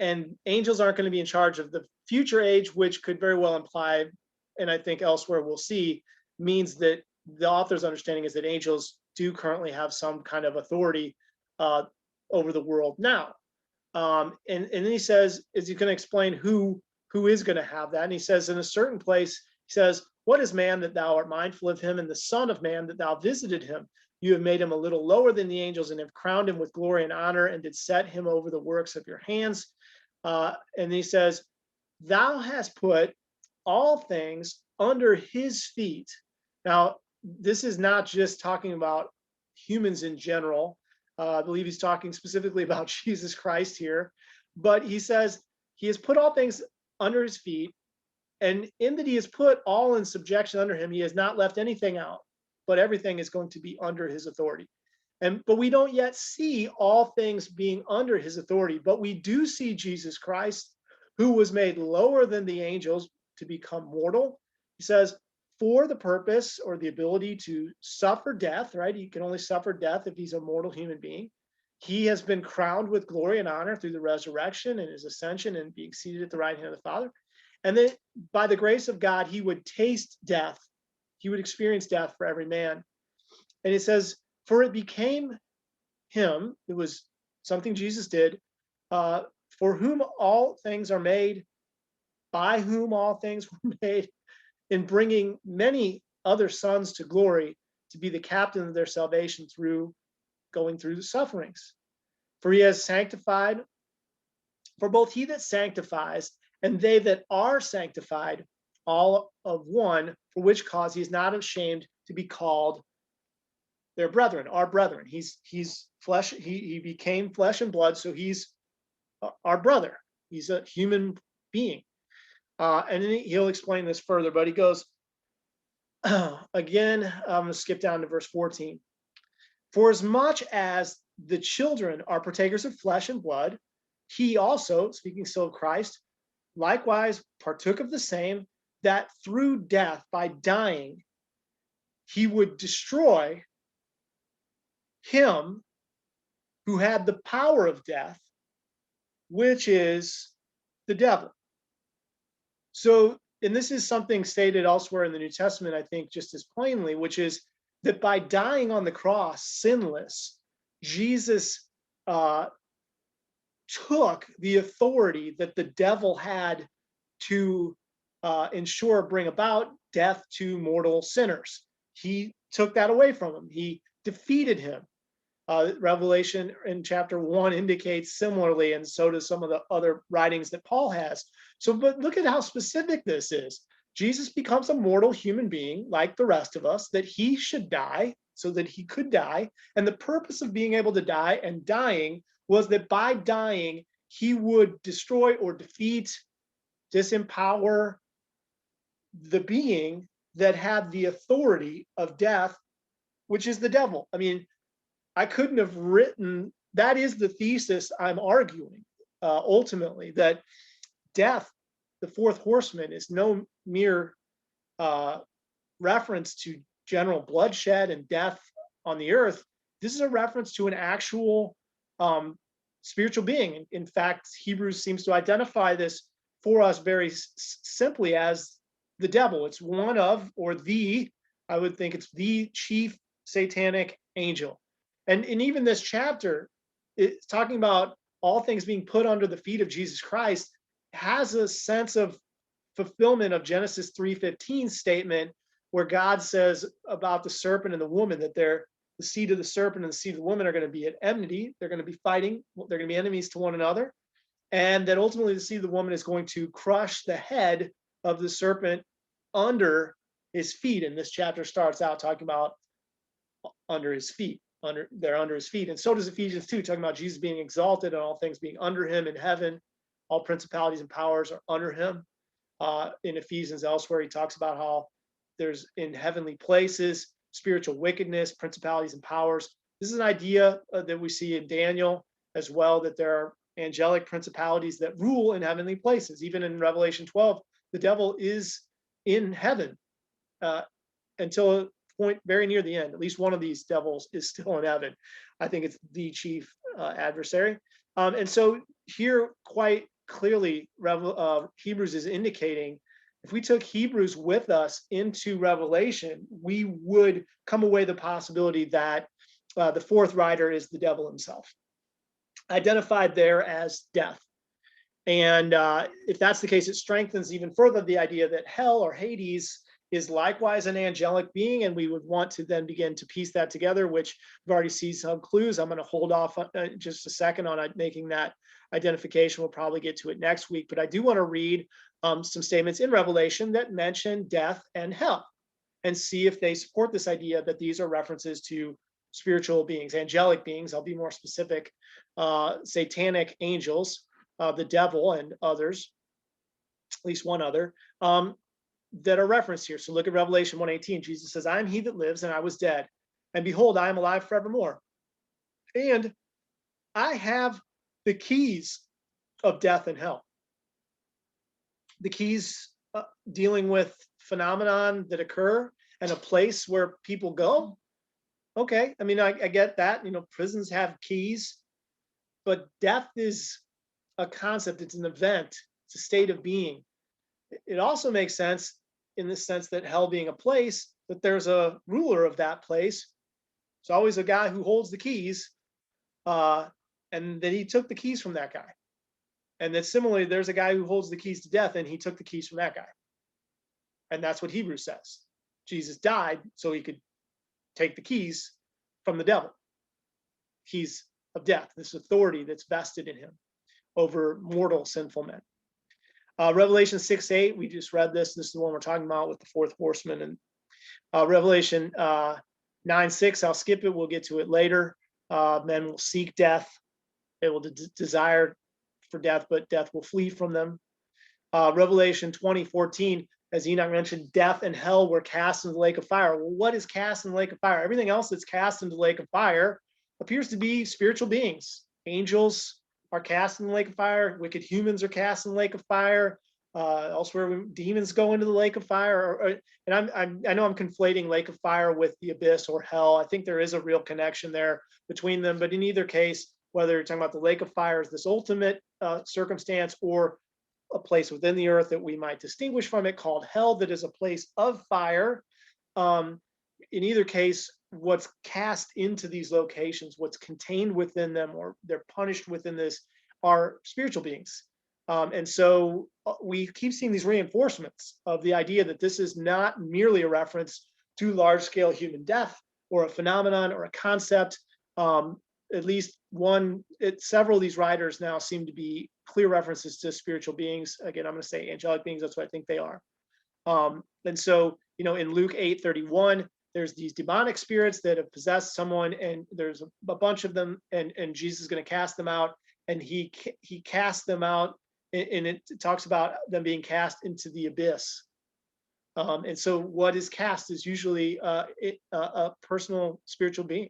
And angels aren't going to be in charge of the future age, which could very well imply, and I think elsewhere we'll see, means that the author's understanding is that angels do currently have some kind of authority over the world now. And then he says, is he going to explain who is going to have that? And he says, in a certain place, he says, what is man that thou art mindful of him, and the son of man that thou visited him? You have made him a little lower than the angels, and have crowned him with glory and honor, and did set him over the works of your hands. And he says, thou hast put all things under his feet. Now, this is not just talking about humans in general. I believe he's talking specifically about Jesus Christ here. But he says he has put all things under his feet, and in that he has put all in subjection under him, he has not left anything out, but everything is going to be under his authority. But we don't yet see all things being under his authority, but we do see Jesus Christ, who was made lower than the angels to become mortal. He says, for the purpose or the ability to suffer death, right? He can only suffer death if he's a mortal human being. He has been crowned with glory and honor through the resurrection and his ascension and being seated at the right hand of the Father. And then by the grace of God, he would taste death. He would experience death for every man. And it says, for it became him, it was something Jesus did, for whom all things are made, by whom all things were made, in bringing many other sons to glory, to be the captain of their salvation through going through the sufferings. For he has sanctified, for both he that sanctifies and they that are sanctified, all of one, for which cause he is not ashamed to be called their brethren, our brethren. He's flesh, he became flesh and blood, so he's our brother. He's a human being. And then he'll explain this further, but he goes, again, I'm going to skip down to verse 14. For as much as the children are partakers of flesh and blood, he also, speaking still of Christ, likewise partook of the same, that through death, by dying, he would destroy him who had the power of death, which is the devil. So, and this is something stated elsewhere in the New Testament, I think, just as plainly, which is that by dying on the cross, sinless, Jesus took the authority that the devil had to bring about death to mortal sinners. He took that away from him. He defeated him. Revelation in chapter 1 indicates similarly, and so does some of the other writings that Paul has. So, but look at how specific this is. Jesus becomes a mortal human being like the rest of us, that he should die so that he could die. And the purpose of being able to die and dying was that by dying, he would destroy or defeat, disempower the being that had the authority of death, which is the devil. I mean, I couldn't have written, that is the thesis I'm arguing, ultimately, that death, the fourth horseman, is no mere reference to general bloodshed and death on the earth. This is a reference to an actual spiritual being. In fact, Hebrews seems to identify this for us very simply as the devil. It's one of, or the, I would think it's the chief satanic angel. And in even this chapter, it's talking about all things being put under the feet of Jesus Christ, has a sense of fulfillment of Genesis 3:15 statement, where God says about the serpent and the woman that they're the seed of the serpent and the seed of the woman are going to be at enmity. They're going to be fighting. They're going to be enemies to one another. And that ultimately the seed of the woman is going to crush the head of the serpent under his feet. And this chapter starts out talking about under his feet. They're under his feet. And so does Ephesians 2, talking about Jesus being exalted and all things being under him in heaven. All principalities and powers are under him. In Ephesians elsewhere, he talks about how there's in heavenly places, spiritual wickedness, principalities and powers. This is an idea that we see in Daniel as well, that there are angelic principalities that rule in heavenly places. Even in Revelation 12, the devil is in heaven until a point very near the end. At least one of these devils is still in heaven. I think it's the chief adversary. And so here, quite clearly, Hebrews is indicating, if we took Hebrews with us into Revelation, we would come away the possibility that the fourth rider is the devil himself, identified there as death. And if that's the case, it strengthens even further the idea that hell or Hades is likewise an angelic being, and we would want to then begin to piece that together, which we've already seen some clues. I'm going to hold off just a second on making that identification. We'll probably get to it next week, but I do want to read some statements in Revelation that mention death and hell and see if they support this idea that these are references to spiritual beings, angelic beings. I'll be more specific, satanic angels, the devil and others, at least one other, that are referenced here. So look at Revelation 1:18. Jesus says, I am he that lives, and I was dead, and behold, I am alive forevermore. And I have the keys of death and hell. The keys dealing with phenomenon that occur and a place where people go. Okay, I mean, I get that. You know, prisons have keys, but death is a concept. It's an event. It's a state of being. It also makes sense in the sense that hell being a place, that there's a ruler of that place. It's always a guy who holds the keys, and that he took the keys from that guy. And that similarly, there's a guy who holds the keys to death, and he took the keys from that guy. And that's what Hebrews says. Jesus died so he could take the keys from the devil. Keys of death, this authority that's vested in him over mortal sinful men. Revelation 6:8, we just read this. This is the one we're talking about with the fourth horseman. And Revelation 9:6, I'll skip it. We'll get to it later. Men will seek death. They will desire for death, but death will flee from them. Revelation 20:14, as Enoch mentioned, death and hell were cast into the lake of fire. Well, what is cast in the lake of fire? Everything else that's cast into the lake of fire appears to be spiritual beings. Angels are cast in the lake of fire. Wicked humans are cast in the lake of fire. Elsewhere, demons go into the lake of fire. And I know I'm conflating lake of fire with the abyss or hell. I think there is a real connection there between them. But in either case, whether you're talking about the lake of fire as this ultimate circumstance, or a place within the earth that we might distinguish from it called hell, that is a place of fire. In either case, what's cast into these locations, what's contained within them, or they're punished within this, are spiritual beings. And so we keep seeing these reinforcements of the idea that this is not merely a reference to large-scale human death or a phenomenon or a concept, at least several of these writers now seem to be clear references to spiritual beings. Again, I'm going to say angelic beings. That's what I think they are. And so, in Luke 8:31, there's these demonic spirits that have possessed someone, and there's a bunch of them, and Jesus is going to cast them out, and he casts them out, and it talks about them being cast into the abyss. And so what is cast is usually a personal spiritual being.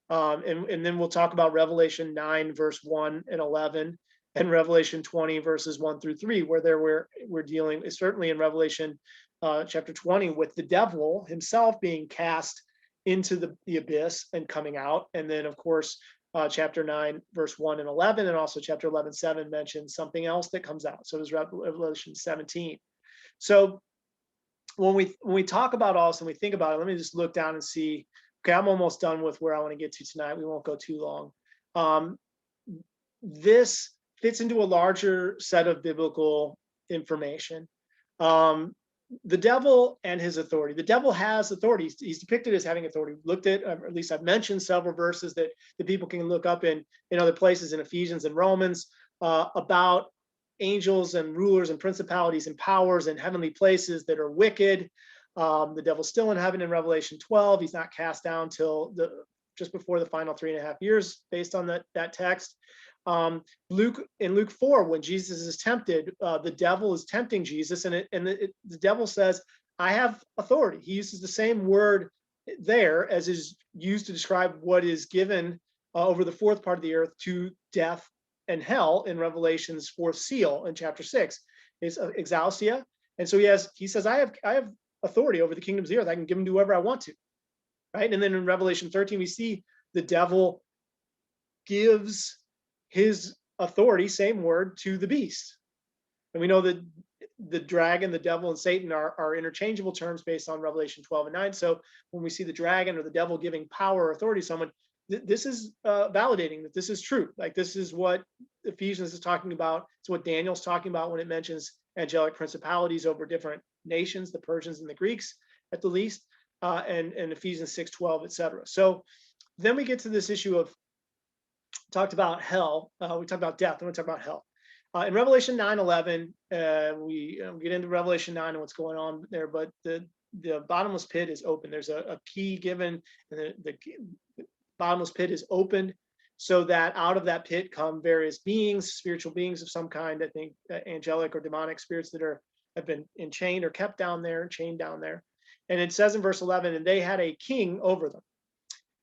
And then we'll talk about Revelation 9, verse 1 and 11, and Revelation 20, verses 1 through 3, where we're dealing, certainly in Revelation chapter 20, with the devil himself being cast into the abyss and coming out. And then, of course, chapter 9, verse 1 and 11, and also chapter 11, 7 mentions something else that comes out. So there's Revelation 17. So when we talk about all this and we think about it, let me just look down and see. Okay, I'm almost done with where I want to get to tonight. We won't go too long. This fits into a larger set of biblical information. The devil and his authority. The devil has authority. He's depicted as having authority. Looked at, or at least I've mentioned several verses that people can look up in other places in Ephesians and Romans about angels and rulers and principalities and powers and heavenly places that are wicked. The devil's still in heaven in Revelation 12. He's not cast down till just before the final 3.5 years, based on that text. In Luke 4, when Jesus is tempted, the devil is tempting Jesus, and the devil says, "I have authority." He uses the same word there as is used to describe what is given over the fourth part of the earth to death and hell in Revelation's fourth seal in chapter 6. It's exousia, and so he says, "I have authority over the kingdoms of the earth. I can give them to whoever I want to." Right? And then in Revelation 13, we see the devil gives his authority, same word, to the beast. And we know that the dragon, the devil, and Satan are interchangeable terms based on Revelation 12 and 9. So when we see the dragon or the devil giving power or authority to someone, this is validating that this is true. Like, this is what Ephesians is talking about. It's what Daniel's talking about when it mentions angelic principalities over different nations, the Persians and the Greeks at the least, and Ephesians 6:12, etc. So then we get to this issue of, talked about hell, we talked about death, and we talk about hell. In Revelation 9:11, we get into Revelation 9 and what's going on there, but the bottomless pit is open. There's a key given, and the bottomless pit is opened, so that out of that pit come various beings, spiritual beings of some kind. I think angelic or demonic spirits that have been enchained or kept down there, chained down there. And it says in verse 11, "And they had a king over them,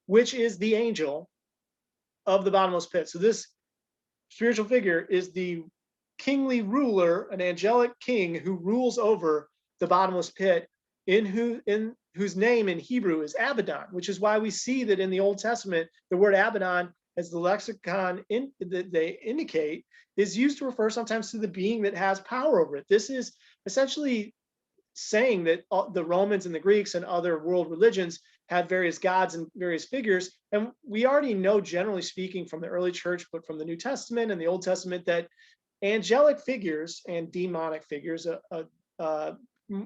which is the angel of the bottomless pit." So this spiritual figure is the kingly ruler, an angelic king who rules over the bottomless pit, in whose name in Hebrew is Abaddon, which is why we see that in the Old Testament, the word Abaddon, as the lexicon that they indicate, is used to refer sometimes to the being that has power over it. This is essentially saying that the Romans and the Greeks and other world religions had various gods and various figures. And we already know, generally speaking, from the early church, but from the New Testament and the Old Testament, that angelic figures and demonic figures,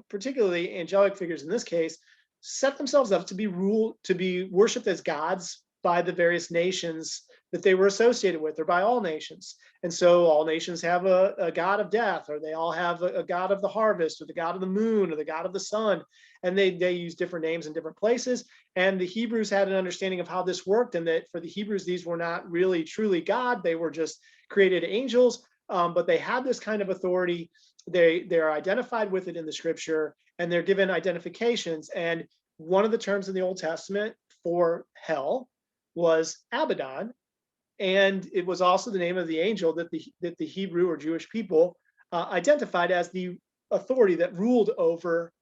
particularly angelic figures in this case, set themselves up to be worshipped as gods by the various nations that they were associated with, or by all nations. And so all nations have a god of death, or they all have a god of the harvest, or the god of the moon, or the god of the sun. And they use different names in different places. And the Hebrews had an understanding of how this worked, and that for the Hebrews, these were not really truly God. They were just created angels, but they had this kind of authority. They're identified with it in the scripture, and they're given identifications. And one of the terms in the Old Testament for hell was Abaddon, and it was also the name of the angel that the Hebrew or Jewish people identified as the authority that ruled over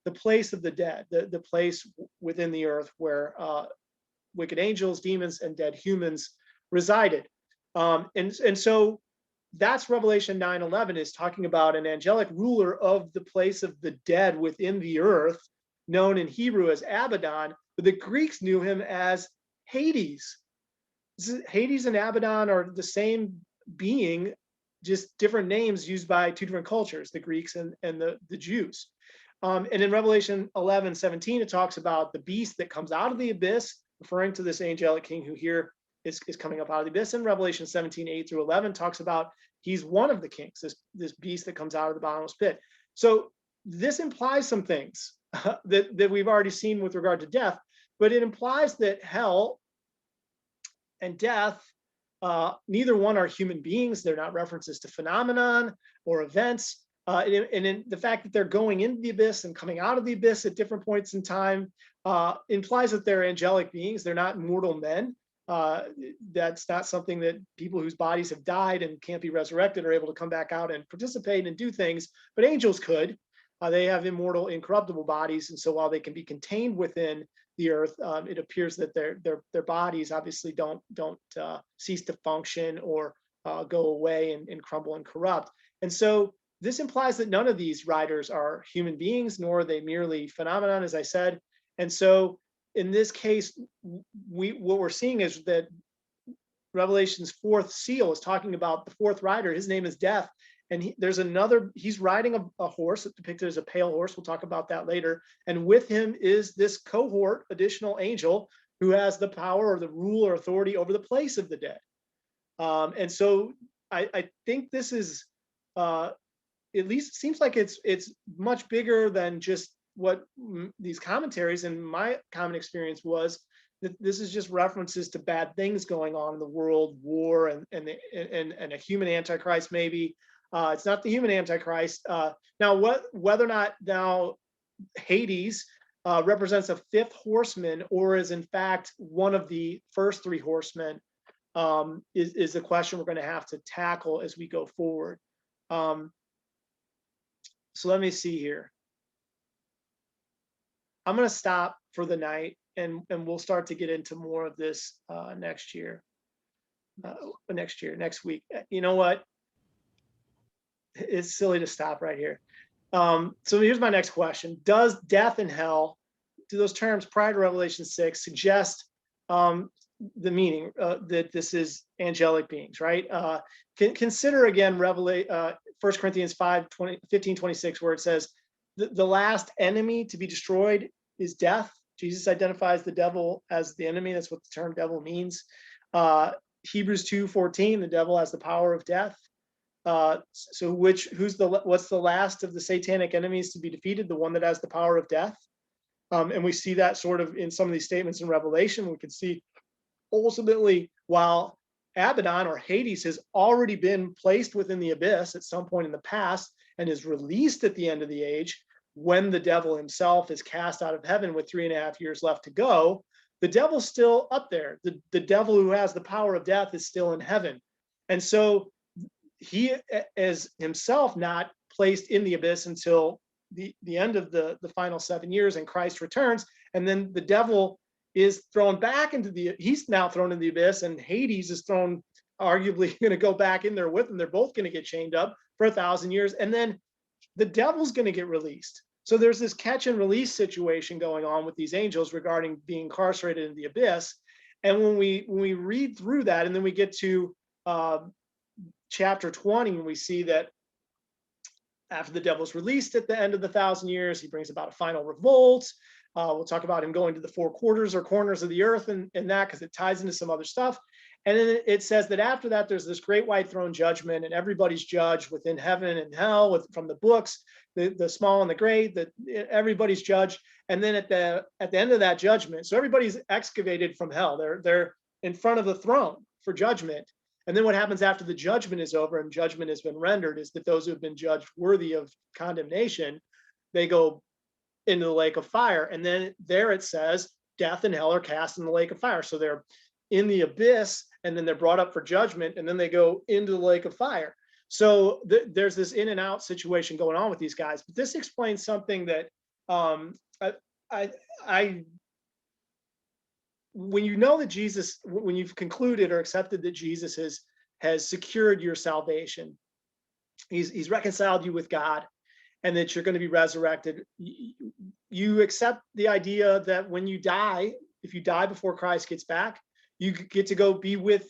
the place of the dead, the place within the earth where wicked angels, demons, and dead humans resided. And so that's Revelation 9:11 is talking about an angelic ruler of the place of the dead within the earth, known in Hebrew as Abaddon, but the Greeks knew him as Hades. Hades and Abaddon are the same being, just different names used by two different cultures, the Greeks and the Jews. And in Revelation 11:17, it talks about the beast that comes out of the abyss, referring to this angelic king who here is coming up out of the abyss. In Revelation 17:8-11 talks about he's one of the kings, this beast that comes out of the bottomless pit. So this implies some things that we've already seen with regard to death, but it implies that hell and death, neither one are human beings. They're not references to phenomenon or events. And in the fact that they're going into the abyss and coming out of the abyss at different points in time implies that they're angelic beings. They're not mortal men. That's not something that people whose bodies have died and can't be resurrected are able to come back out and participate and do things, but angels could. They have immortal, incorruptible bodies, and so while they can be contained within the earth, it appears that their bodies obviously don't cease to function or go away and crumble and corrupt. And so this implies that none of these riders are human beings, nor are they merely phenomenon, as I said. And so in this case, what we're seeing is that Revelation's fourth seal is talking about the fourth rider. His name is Death. And he's riding a horse depicted as a pale horse. We'll talk about that later. And with him is this cohort, additional angel, who has the power or the rule or authority over the place of the dead. And so I think this is, at least seems like it's much bigger than just what these commentaries and my common experience was, that this is just references to bad things going on in the world, war and a human antichrist maybe. It's not the human antichrist. Now, whether or not now Hades represents a fifth horseman or is in fact one of the first three horsemen is the question we're going to have to tackle as we go forward. So let me see here. I'm going to stop for the night, and we'll start to get into more of this next week. You know what? It's silly to stop right here. So here's my next question. Does death and hell, do those terms prior to Revelation 6 suggest the meaning that this is angelic beings, right? Consider again 1 Corinthians 15:26, where it says, the last enemy to be destroyed is death. Jesus identifies the devil as the enemy. That's what the term devil means. Hebrews 2:14, the devil has the power of death. So what's the last of the satanic enemies to be defeated? The one that has the power of death. And we see that sort of in some of these statements in Revelation. We can see ultimately, while Abaddon or Hades has already been placed within the abyss at some point in the past and is released at the end of the age, when the devil himself is cast out of heaven with 3.5 years left to go, the devil's still up there. The devil who has the power of death is still in heaven. And so he is himself not placed in the abyss until the end of the final 7 years and Christ returns. And then the devil is thrown back he's now thrown in the abyss, and Hades is thrown, arguably going to go back in there with him. They're both going to get chained up for 1,000 years. And then the devil's going to get released. So there's this catch and release situation going on with these angels regarding being incarcerated in the abyss. And when we read through that, and then we get to chapter 20, we see that after the devil's released at the end of the 1,000 years, he brings about a final revolt. We'll talk about him going to the four quarters or corners of the earth and that, because it ties into some other stuff. And then it says that after that, there's this great white throne judgment, and everybody's judged within heaven and hell from the books, the small and the great, that everybody's judged. And then at the end of that judgment, so everybody's excavated from hell. They're in front of the throne for judgment. And then what happens after the judgment is over and judgment has been rendered is that those who have been judged worthy of condemnation, they go into the lake of fire. And then there it says death and hell are cast in the lake of fire. So they're in the abyss, and then they're brought up for judgment, and then they go into the lake of fire. So there's this in and out situation going on with these guys. But this explains something that when you know that Jesus, when you've concluded or accepted that Jesus has secured your salvation, he's reconciled you with God, and that you're going to be resurrected, you accept the idea that when you die, if you die before Christ gets back, you get to go be with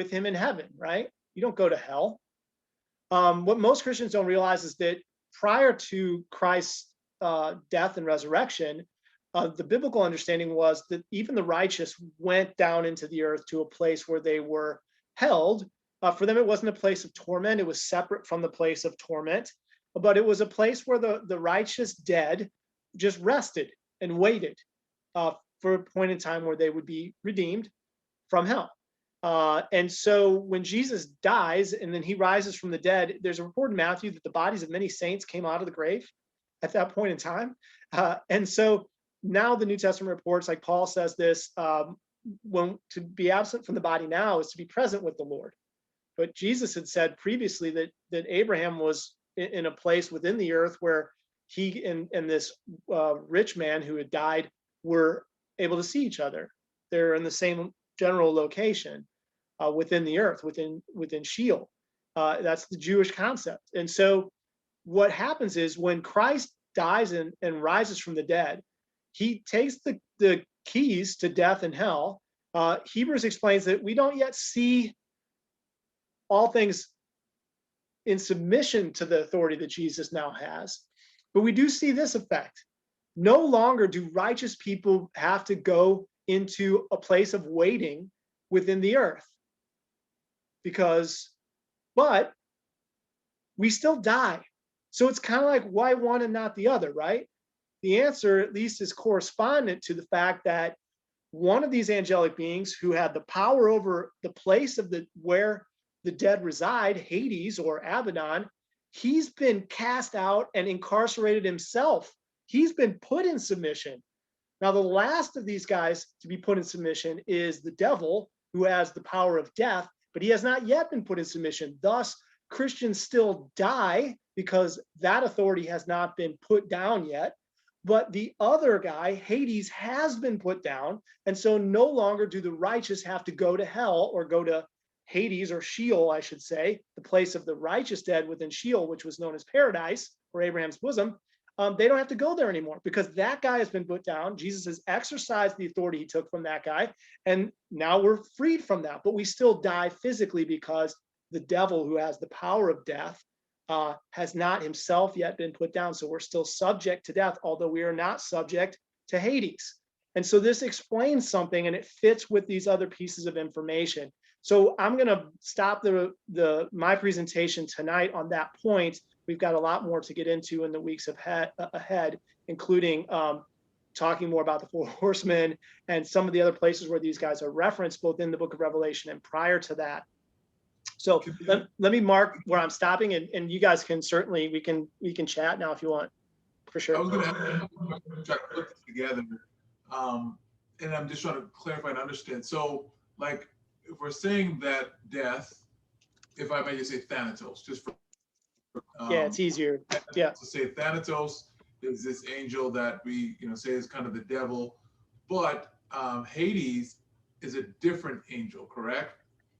him in heaven, right? You don't go to hell. What most Christians don't realize is that prior to Christ's death and resurrection, The biblical understanding was that even the righteous went down into the earth to a place where they were held. For them, it wasn't a place of torment. It was separate from the place of torment, but it was a place where the righteous dead just rested and waited for a point in time where they would be redeemed from hell. And so when Jesus dies and then he rises from the dead, there's a report in Matthew that the bodies of many saints came out of the grave at that point in time. And so now the New Testament reports, like Paul says this, when to be absent from the body now is to be present with the Lord. But Jesus had said previously that Abraham was in a place within the earth where he and this rich man who had died were able to see each other. They're in the same general location within the earth, within Sheol. That's the Jewish concept. And so what happens is when Christ dies and rises from the dead, he takes the keys to death and hell. Hebrews explains that we don't yet see all things in submission to the authority that Jesus now has, but we do see this effect. No longer do righteous people have to go into a place of waiting within the earth, but we still die. So it's kind of like, why one and not the other, right? The answer, at least, is correspondent to the fact that one of these angelic beings who had the power over the place of where the dead reside, Hades or Abaddon, he's been cast out and incarcerated himself. He's been put in submission. Now, the last of these guys to be put in submission is the devil, who has the power of death, but he has not yet been put in submission. Thus, Christians still die because that authority has not been put down yet. But the other guy, Hades, has been put down. And so no longer do the righteous have to go to hell or go to Hades, or Sheol, I should say, the place of the righteous dead within Sheol, which was known as paradise or Abraham's bosom. They don't have to go there anymore because that guy has been put down. Jesus has exercised the authority he took from that guy. And now we're freed from that, but we still die physically because the devil, who has the power of death, has not himself yet been put down. So we're still subject to death, although we are not subject to Hades. And so this explains something, and it fits with these other pieces of information. So I'm going to stop my presentation tonight on that point. We've got a lot more to get into in the weeks ahead, including talking more about the Four Horsemen and some of the other places where these guys are referenced, both in the book of Revelation and prior to that. So let me mark where I'm stopping, and you guys can certainly, we can chat now if you want, for sure. I was going to try to put this together, and I'm just trying to clarify and understand. So, like, if we're saying that death, if I may just say Thanatos, just for yeah, it's easier. Yeah. To say Thanatos is this angel that we say is kind of the devil, but Hades is a different angel, correct?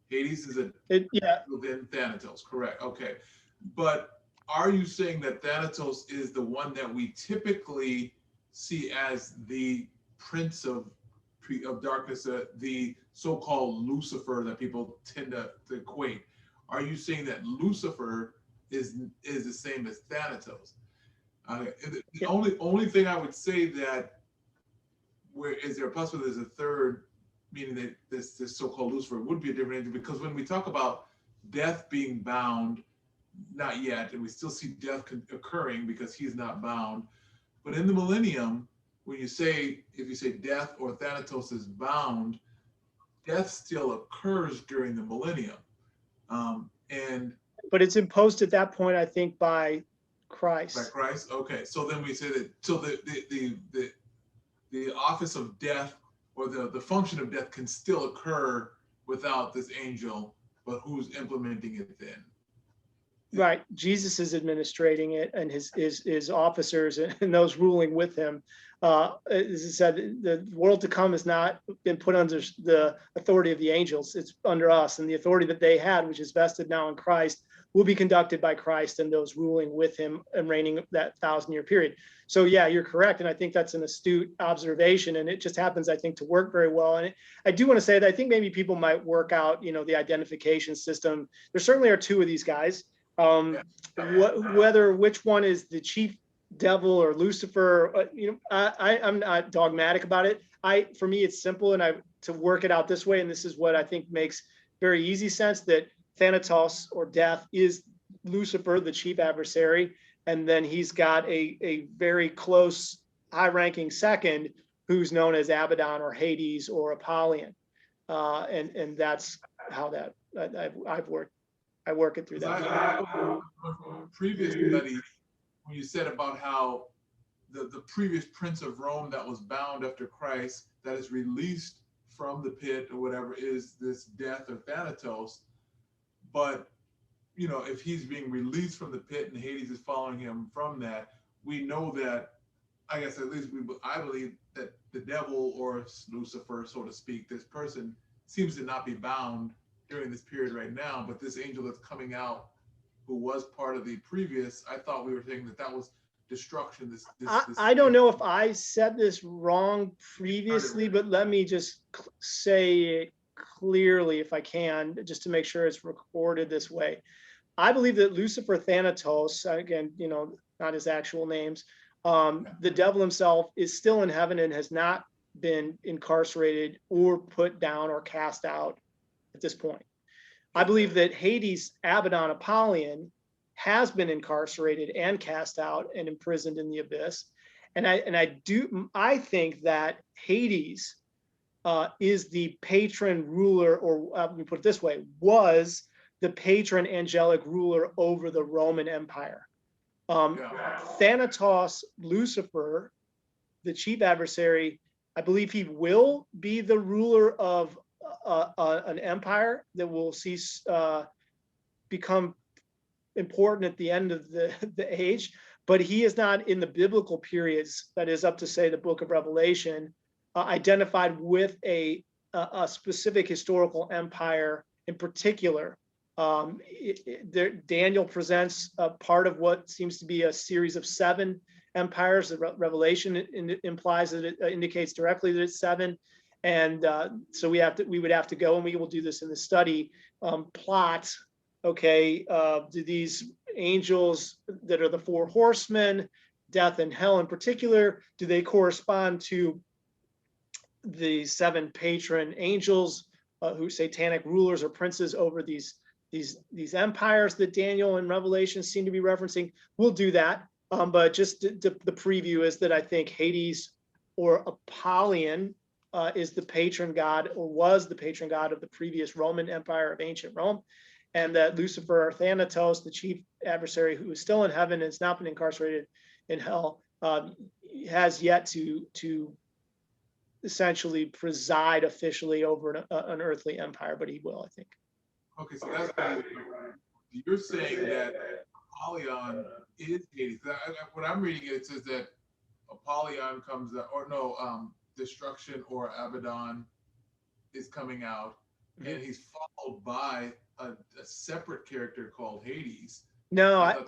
Hades is within Thanatos, correct? Okay, but are you saying that Thanatos is the one that we typically see as the prince of darkness, the so-called Lucifer that people tend to equate? Are you saying that Lucifer is the same as Thanatos? The only thing I would say that is there a possibility there's a third, meaning that this so-called Lucifer would be a different angel, because when we talk about death being bound, not yet, and we still see death occurring because he's not bound, but in the millennium, when if you say death or Thanatos is bound, death still occurs during the millennium, but it's imposed at that point, I think, by Christ. By Christ, okay. So then we say that. So the office of death, or the function of death, can still occur without this angel, but who's implementing it then? Right. Jesus is administrating it, and his officers and those ruling with him. As it said, the world to come has not been put under the authority of the angels. It's under us, and the authority that they had, which is vested now in Christ, will be conducted by Christ and those ruling with him and reigning that 1,000-year period. So yeah, you're correct. And I think that's an astute observation, and it just happens, I think, to work very well. And I do want to say that I think maybe people might work out, the identification system. There certainly are two of these guys. Which one is the chief devil or Lucifer, I'm not dogmatic about it. For me, it's simple, and to work it out this way, and this is what I think makes very easy sense, that Thanatos, or death, is Lucifer, the chief adversary, and then he's got a very close, high-ranking second who's known as Abaddon or Hades or Apollyon, and that's how that I work it through that. Previous study, when you said about how the previous prince of Rome that was bound after Christ, that is released from the pit or whatever, is this death or Thanatos. But if he's being released from the pit and Hades is following him from that, we know that, I guess at least I believe that the devil, or Lucifer, so to speak, this person seems to not be bound during this period right now. But this angel that's coming out, who was part of the previous, I thought we were saying that was destruction. I don't know if I said this wrong previously, but let me just say it clearly, if I can, just to make sure it's recorded this way. I believe that Lucifer, Thanatos, again, not his actual names, the devil himself is still in heaven and has not been incarcerated or put down or cast out at this point. I believe that Hades, Abaddon, Apollyon has been incarcerated and cast out and imprisoned in the abyss. And I think that Hades is the patron ruler, or let me put it this way, was the patron angelic ruler over the Roman Empire. Thanatos, Lucifer, the chief adversary, I believe he will be the ruler of an empire that will cease become important at the end of the age, but he is not in the biblical periods, that is up to, say, the book of Revelation, identified with a specific historical empire in particular. Daniel presents a part of what seems to be a series of 7 empires. The Revelation implies that it indicates directly that it's 7. And so we would have to go, and we will do this in the study, plot, okay, do these angels that are the 4 horsemen, death and hell in particular, do they correspond to the 7 patron angels who satanic rulers or princes over these empires that Daniel and Revelation seem to be referencing? We'll do that. But just the preview is that I think Hades, or Apollyon, is the patron god, or was the patron god, of the previous Roman Empire of ancient Rome, and that Lucifer, or Thanatos, the chief adversary, who is still in heaven and has not been incarcerated in hell, has yet to essentially preside officially over an earthly empire, but he will, I think. Okay, so that's you're saying that Apollyon is Hades. When I'm reading it, it says that Apollyon comes out, or no, destruction, or Abaddon is coming out, and he's followed by a separate character called Hades. No,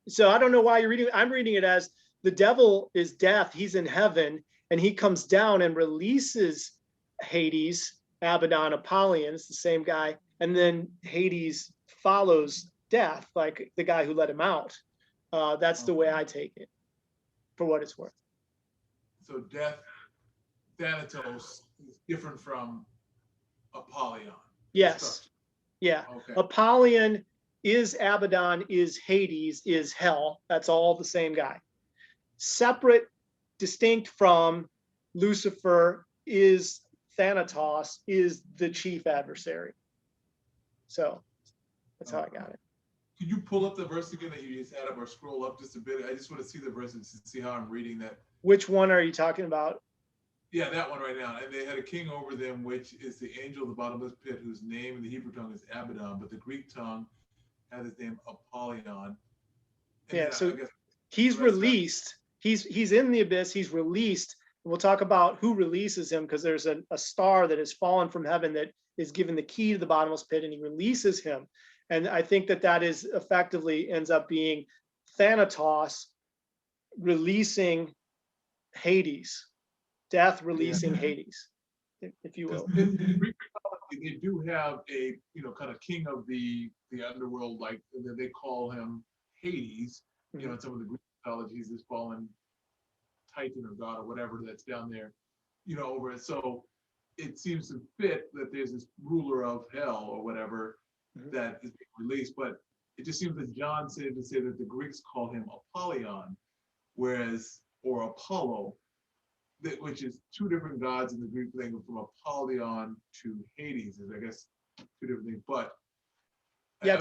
so I don't know why you're reading. I'm reading it as the devil is death. He's in heaven, and he comes down and releases Hades, Abaddon, Apollyon. It's the same guy, and then Hades follows death, like the guy who let him out. That's the way I take it, for what it's worth. So death, Thanatos, is different from Apollyon. Yes. Yeah. Okay. Apollyon is Abaddon, is Hades, is hell. That's all the same guy. Separate, distinct from Lucifer, is Thanatos, is the chief adversary. So that's how I got it. Could you pull up the verse again that you just had up, or scroll up just a bit? I just want to see the verse and see how I'm reading that. Which one are you talking about? Yeah, that one right now. And they had a king over them, which is the angel of the bottomless pit, whose name in the Hebrew tongue is Abaddon, but the Greek tongue has his name Apollyon. And so he's released. He's in the abyss. He's released. We'll talk about who releases him, because there's a star that has fallen from heaven that is given the key to the bottomless pit, and he releases him. And I think that is effectively ends up being Thanatos releasing Hades, death releasing Hades, if you will. In Greek mythology, they do have a kind of king of the underworld, like they call him Hades, in some of the Greek mythology, he's this fallen titan or god or whatever that's down there, over it. So it seems to fit that there's this ruler of hell or whatever that is being released. But it just seems that John said to say that the Greeks call him Apollyon, or Apollo, which is two different gods in the Greek language, from Apollyon to Hades, is I guess two different things. But yeah, I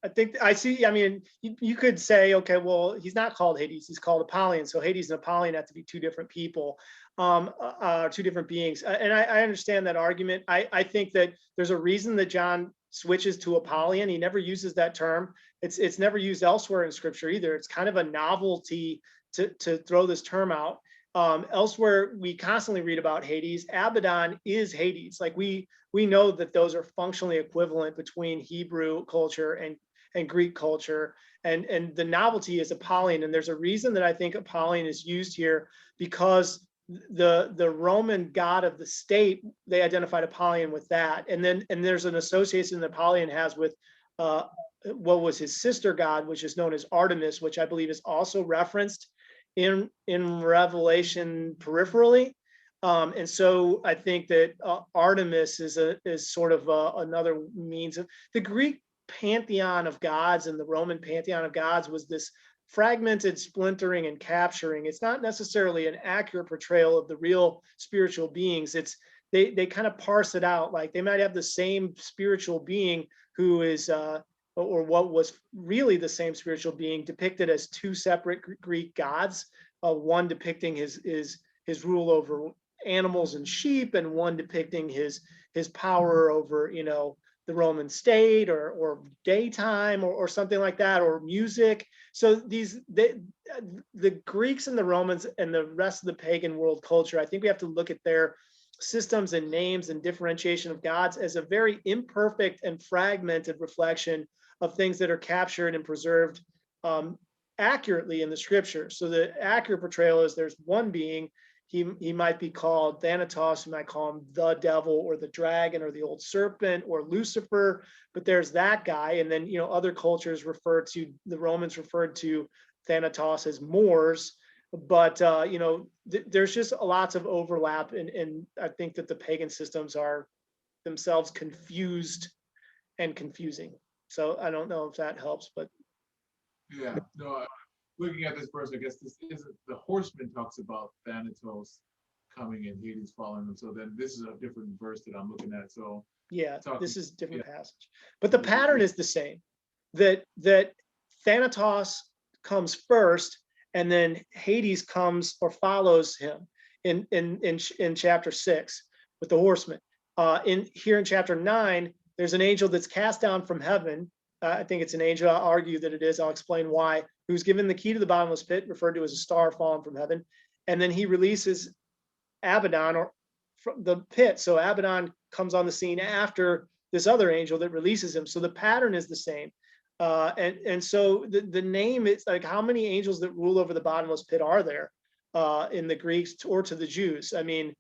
think I see. I mean, you could say, okay, well, he's not called Hades, he's called Apollyon. So Hades and Apollyon have to be two different people, two different beings. And I understand that argument. I think that there's a reason that John switches to Apollyon. He never uses that term. It's never used elsewhere in scripture either. It's kind of a novelty to throw this term out. Elsewhere, we constantly read about Hades. Abaddon is Hades. Like we know that those are functionally equivalent between Hebrew culture and Greek culture, and the novelty is Apollyon. And there's a reason that I think Apollyon is used here, because the Roman god of the state, they identified Apollyon with that, and there's an association that Apollyon has with what was his sister god, which is known as Artemis, which I believe is also referenced in Revelation peripherally. And so I think that Artemis is sort of another means of the Greek pantheon of gods, and the Roman pantheon of gods was this fragmented, splintering, and capturing. It's not necessarily an accurate portrayal of the real spiritual beings. They kind of parse it out. Like they might have the same spiritual being who is or what was really the same spiritual being depicted as two separate Greek gods, one depicting his rule over animals and sheep, and one depicting his power over the Roman state or daytime or something like that, or music. So the Greeks and the Romans and the rest of the pagan world culture, I think we have to look at their systems and names and differentiation of gods as a very imperfect and fragmented reflection of things that are captured and preserved accurately in the scripture. So the accurate portrayal is there's one being. He might be called Thanatos, you might call him the devil or the dragon or the old serpent or Lucifer, but there's that guy. And then, other cultures the Romans referred to Thanatos as Moors, but, there's just lots of overlap. And I think that the pagan systems are themselves confused and confusing. So I don't know if that helps, but. Yeah, no, looking at this verse, I guess this isn't, the horseman talks about Thanatos coming and Hades following him. So then this is a different verse that I'm looking at. So yeah, this is a different passage, but the pattern is the same. That Thanatos comes first, and then Hades comes or follows him in chapter 6 with the horseman. In chapter 9, there's an angel that's cast down from heaven. I think it's an angel. I'll argue that it is. I'll explain why. Who's given the key to the bottomless pit, referred to as a star fallen from heaven. And then he releases Abaddon from the pit. So Abaddon comes on the scene after this other angel that releases him. So the pattern is the same. And so the name is like, how many angels that rule over the bottomless pit are there in the Greeks or to the Jews? I mean,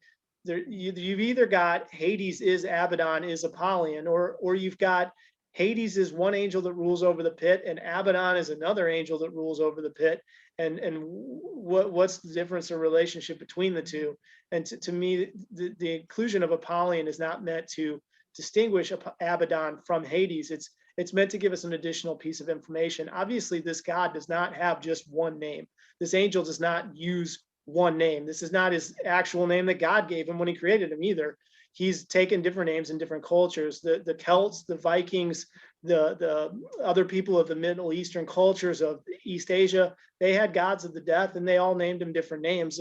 you've either got Hades is Abaddon is Apollyon, or you've got Hades is one angel that rules over the pit, and Abaddon is another angel that rules over the pit. And what's the difference or relationship between the two? And to me, the inclusion of Apollyon is not meant to distinguish Abaddon from Hades. It's meant to give us an additional piece of information. Obviously, this God does not have just one name. This angel does not use one name. This is not his actual name that God gave him when he created him either. He's taken different names in different cultures. The Celts, the Vikings, the other people of the Middle Eastern cultures of East Asia, they had gods of the death, and they all named him different names.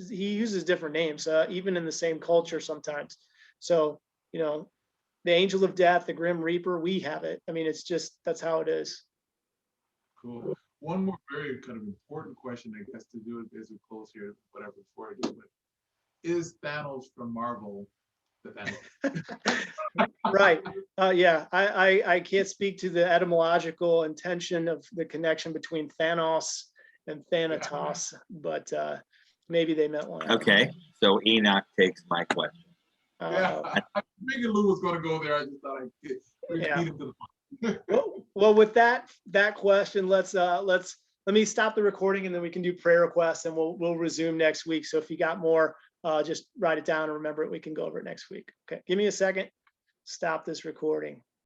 He uses different names, even in the same culture sometimes. So, the angel of death, the grim reaper, we have it. I mean, it's just, that's how it is. Cool. One more very kind of important question, I guess, to do it as we close here, whatever, before I do it. Is Thanos from Marvel the Thanos? Right. Yeah, I can't speak to the etymological intention of the connection between Thanos and Thanatos, but maybe they meant one. Okay, so Enoch takes my question. Yeah, I figured Lou was going to go there. I just thought I'd beat him to the point. Well, with that question, let's let me stop the recording and then we can do prayer requests and we'll resume next week. So if you got more, just write it down and remember it. We can go over it next week. Okay, give me a second. Stop this recording.